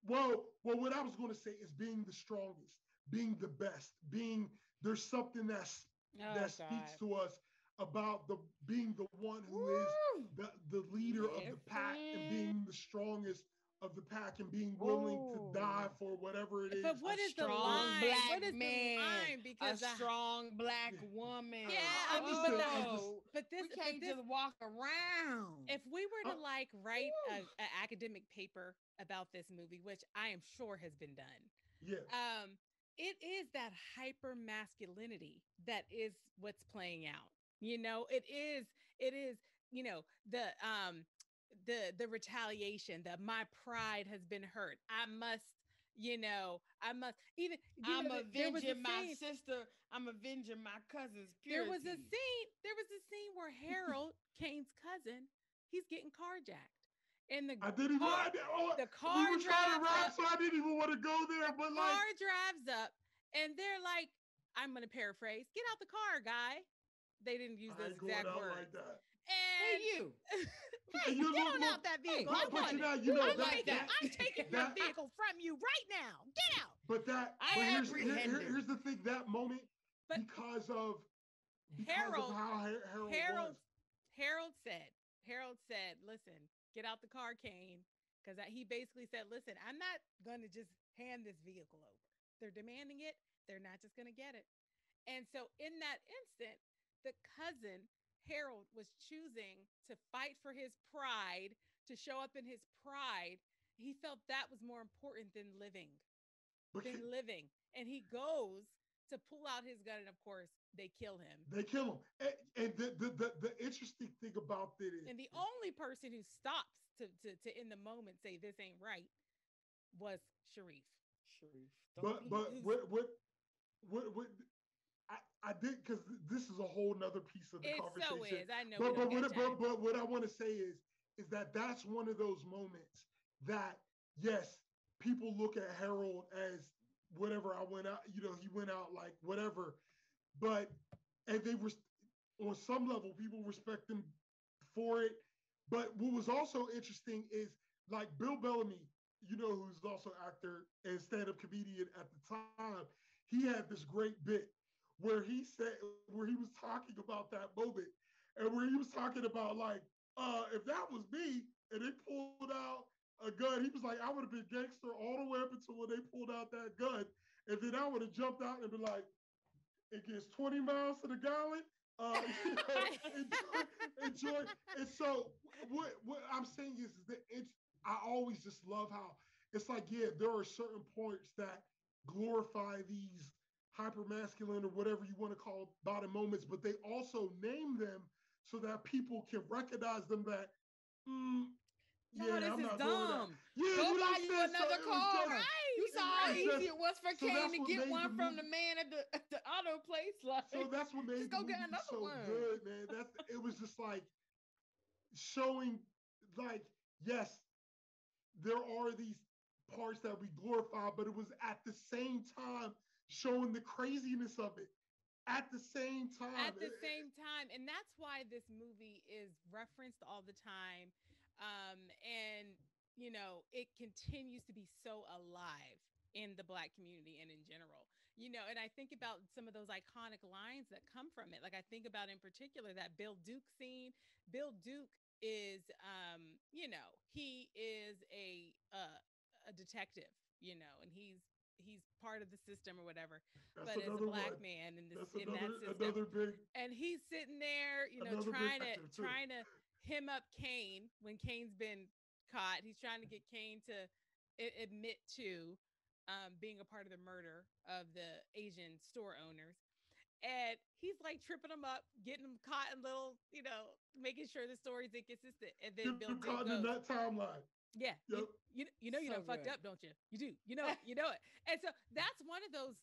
Well, what I was going to say is being the strongest, being the best, there's something that speaks to us about being the one who is the leader of the pack and being the strongest of the pack and being willing to die for whatever it is. But what is the line? What is the line? Because a strong black woman. Yeah, I mean, but this we can't just walk around. If we were to like write an academic paper about this movie, which I am sure has been done, it is that hyper masculinity that is what's playing out. You know, it is. You know, the retaliation, that my pride has been hurt. I must even. I'm avenging my sister. I'm avenging my cousin's purity. There was a scene where Harold, Cain's cousin, he's getting carjacked. And the car we were trying to rap, so I didn't even want to go there. But the car drives up, and they're like, I'm going to paraphrase, "Get out the car, guy." They didn't use those exact words. Like that. And you. Hey, get on out that vehicle. I'm taking that vehicle from you right now. Get out. But here's the thing. That moment, because of Harold, how Harold said, "Listen, get out the car, Cain," because he basically said, "Listen, I'm not going to just hand this vehicle over. They're demanding it. They're not just going to get it." And so in that instant, the cousin, Harold, was choosing to fight for his pride, to show up in his pride. He felt that was more important than living. And he goes to pull out his gun, and of course, they kill him. And the interesting thing about it is, and the only person who stops to in the moment say this ain't right was Sharif. But what I did, because this is a whole nother piece of the conversation. So is. I know. But what I want to say is that that's one of those moments that, yes, people look at Harold as whatever. He went out like whatever, and they were, on some level, people respect him for it. But what was also interesting is, like, Bill Bellamy, who's also actor and stand-up comedian at the time, he had this great bit where he was talking about that moment, and where he was talking about, like, if that was me and they pulled out a gun, he was like, I would have been gangster all the way up until when they pulled out that gun, and then I would have jumped out and been like, it gets 20 miles to the gallon. Enjoy. And so what I'm saying is that I always just love how it's like, yeah, there are certain points that glorify these hyper-masculine or whatever you want to call body moments, but they also name them so that people can recognize them that, this is dumb. Yeah, go buy you another car. Right. You saw how easy it was for Cain to get one from the man at the auto place. Like, so that's what made the movie so good, man. It was just like showing, like, yes, there are these parts that we glorify, but it was at the same time showing the craziness of it. At the same time. And that's why this movie is referenced all the time. And, it continues to be so alive in in the Black community and in general. And I think about some of those iconic lines that come from it. Like I think about in particular that Bill Duke scene. Bill Duke is, he is a detective, and he's part of the system or whatever. That's But as a Black one. man in this That's in that system, another big. and he's sitting there, trying to hem up Cain when Cain's been caught. He's trying to get Cain to admit to being a part of the murder of the Asian store owners. And he's like tripping them up, getting them caught in little, making sure the story's inconsistent. And then Bill Duke caught in that timeline. Yeah. Yep. You done fucked up, don't you? You do. You know it. And so that's one of those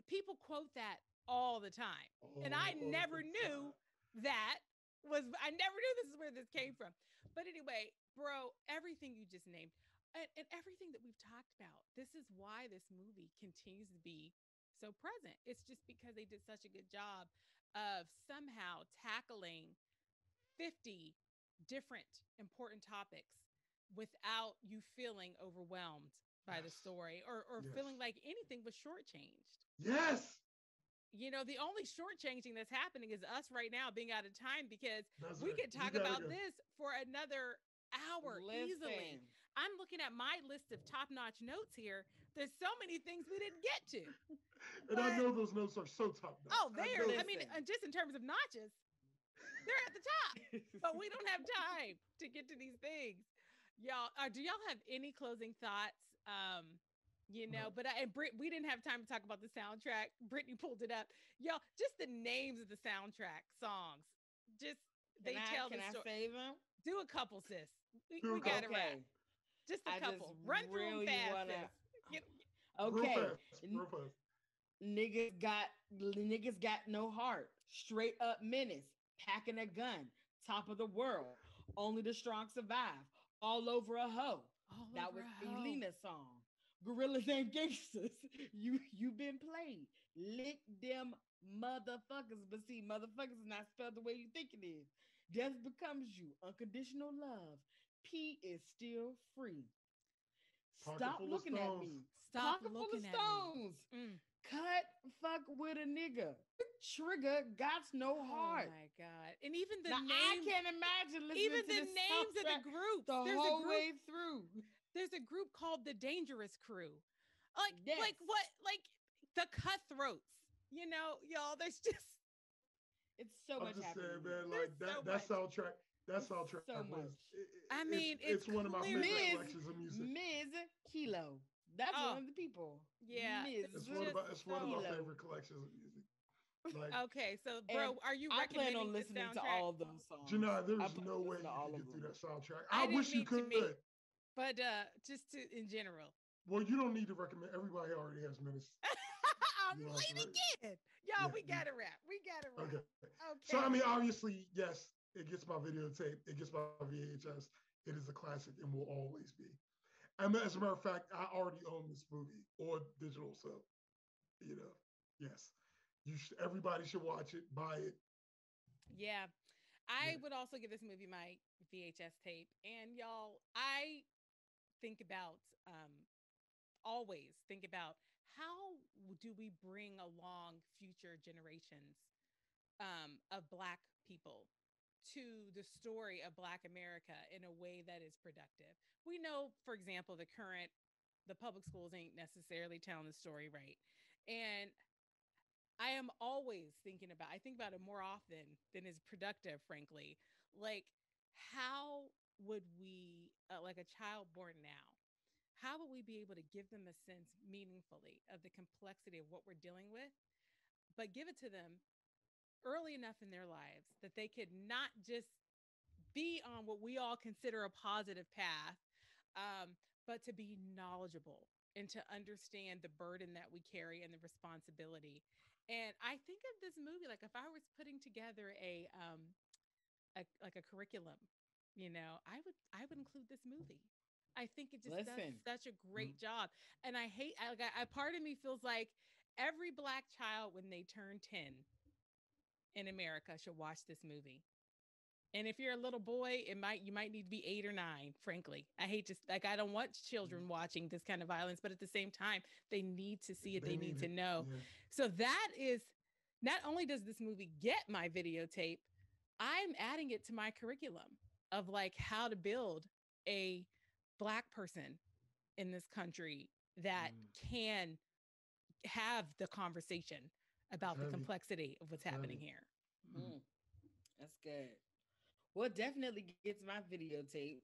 people quote that all the time. And I never knew I never knew this is where this came from. But anyway, bro, everything you just named and everything that we've talked about, this is why this movie continues to be so present. It's just because they did such a good job of somehow tackling 50 different important topics without you feeling overwhelmed by the story or feeling like anything was shortchanged. Yes. The only shortchanging that's happening is us right now being out of time because we could talk about this for another hour easily. I'm looking at my list of top-notch notes here. There's so many things we didn't get to. And I know those notes are so top-notch. Oh, I mean, just in terms of notches, they're at the top. But we don't have time to get to these things. Y'all, do y'all have any closing thoughts? But we didn't have time to talk about the soundtrack. Brittany pulled it up. Y'all, just the names of the soundtrack songs. Just tell the story. Can I save them? Do a couple, sis. We got it right. Just a couple. Run through them fast, sis. Okay. Real fast. Niggas got no heart. Straight up menace. Packing a gun. Top of the world. Only the strong survive. All over a hoe. That was Elena's song. Gorillas and gangsters. You been played. Lick them motherfuckers. But see, motherfuckers is not spelled the way you think it is. Death becomes you. Unconditional love. P is still free. Stop looking at me. Stop looking at stones. Me. Cut fuck with a nigga. Trigger got no heart. Oh my God. And even the names. I can't imagine listening even to the names of the group. The whole way through. There's a group called the Dangerous Crew. Like what? Like the Cutthroats. Y'all, there's just. It's so much happening. Saying, man, like that soundtrack. That soundtrack so much. It's one of my favorite collections of music. Ms. Kilo. That's one of the people. Yeah. It's one of my favorite collections of music. Like, okay, so bro, are you recommending I plan on listening to all of those songs? Janai, there's no way you can get through that soundtrack. I wish you could. But just in general. Well, you don't need to recommend. Everybody already has Menace. I'm late again. Y'all, we got it wrap. Okay. So, I mean, obviously, yes, it gets my videotape. It gets my VHS. It is a classic and will always be. And as a matter of fact, I already own this movie or digital. So, yes. Everybody should watch it, buy it. Yeah. I would also give this movie my VHS tape. And y'all, I always think about how do we bring along future generations of Black people to the story of Black America in a way that is productive. We know, for example, the public schools ain't necessarily telling the story right. And I am always I think about it more often than is productive, frankly. Like, how would we, like a child born now, how would we be able to give them a sense meaningfully of the complexity of what we're dealing with, but give it to them early enough in their lives that they could not just be on what we all consider a positive path, but to be knowledgeable and to understand the burden that we carry and the responsibility. And I think of this movie, like if I was putting together a curriculum, I would include this movie. I think it just does such a great job. And I part of me feels like every Black child when they turn 10 in America should watch this movie. And if you're a little boy, you might need to be 8 or 9, frankly. I hate to, like, I don't want children watching this kind of violence, but at the same time, they need to see it. They need to know. Yeah. So that is, not only does this movie get my videotape, I'm adding it to my curriculum of like how to build a Black person in this country that can have the conversation about the complexity of what's happening here. That's good. Well, it definitely gets my videotape.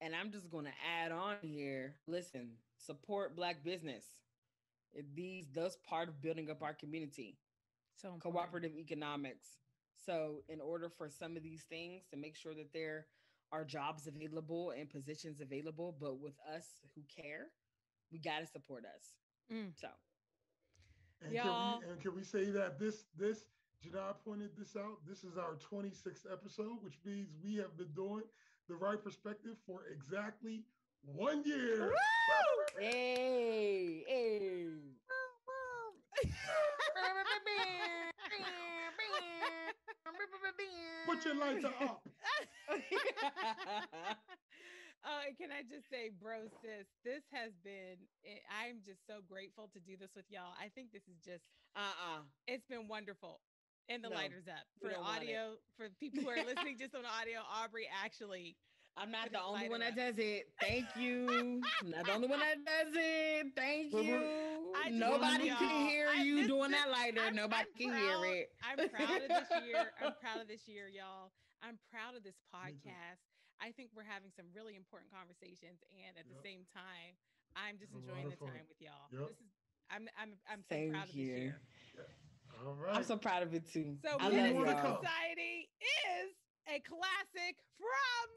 And I'm just going to add on here. Listen, support Black business. Those part of building up our community. So important. Cooperative economics. So in order for some of these things to make sure that there are jobs available and positions available, but with us who care, we got to support us. So. And can we say that this Jada pointed this out. This is our 26th episode, which means we have been doing The Right Perspective for exactly 1 year. Woo! Hey. Put your lights up. Can I just say, bro, sis, this has been, I'm just so grateful to do this with y'all. I think this is just, it's been wonderful. And the lighters up for audio, for people who are listening just on audio. Aubrey actually, I'm not the only one that does it. Thank you. I'm not the only one that does it. Thank you. Nobody can hear you doing that lighter. Nobody can hear it. I'm proud of this year. I'm proud of this year, y'all. I'm proud of this podcast. I think we're having some really important conversations, and at the same time, I'm just enjoying the time with y'all. This is, I'm so proud of this year. All right. I'm so proud of it too. So Menace to Society is a classic from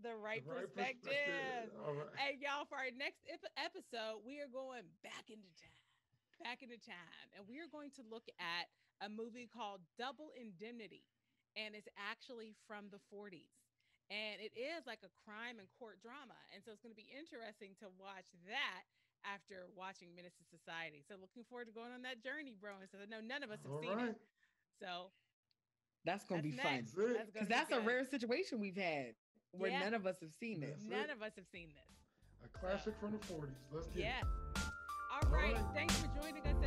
The Right Perspective. All right. And y'all, for our next episode, we are going back into time. And we are going to look at a movie called Double Indemnity. And it's actually from the 40s. And it is like a crime and court drama. And so it's going to be interesting to watch that after watching Menace to Society. So looking forward to going on that journey, bro. And so I know none of us have seen it. So that's going to be fun. Because that's a rare situation we've had where none of us have seen this. None of us have seen this. A classic from the 40s. Let's get it. All right. Thanks for joining us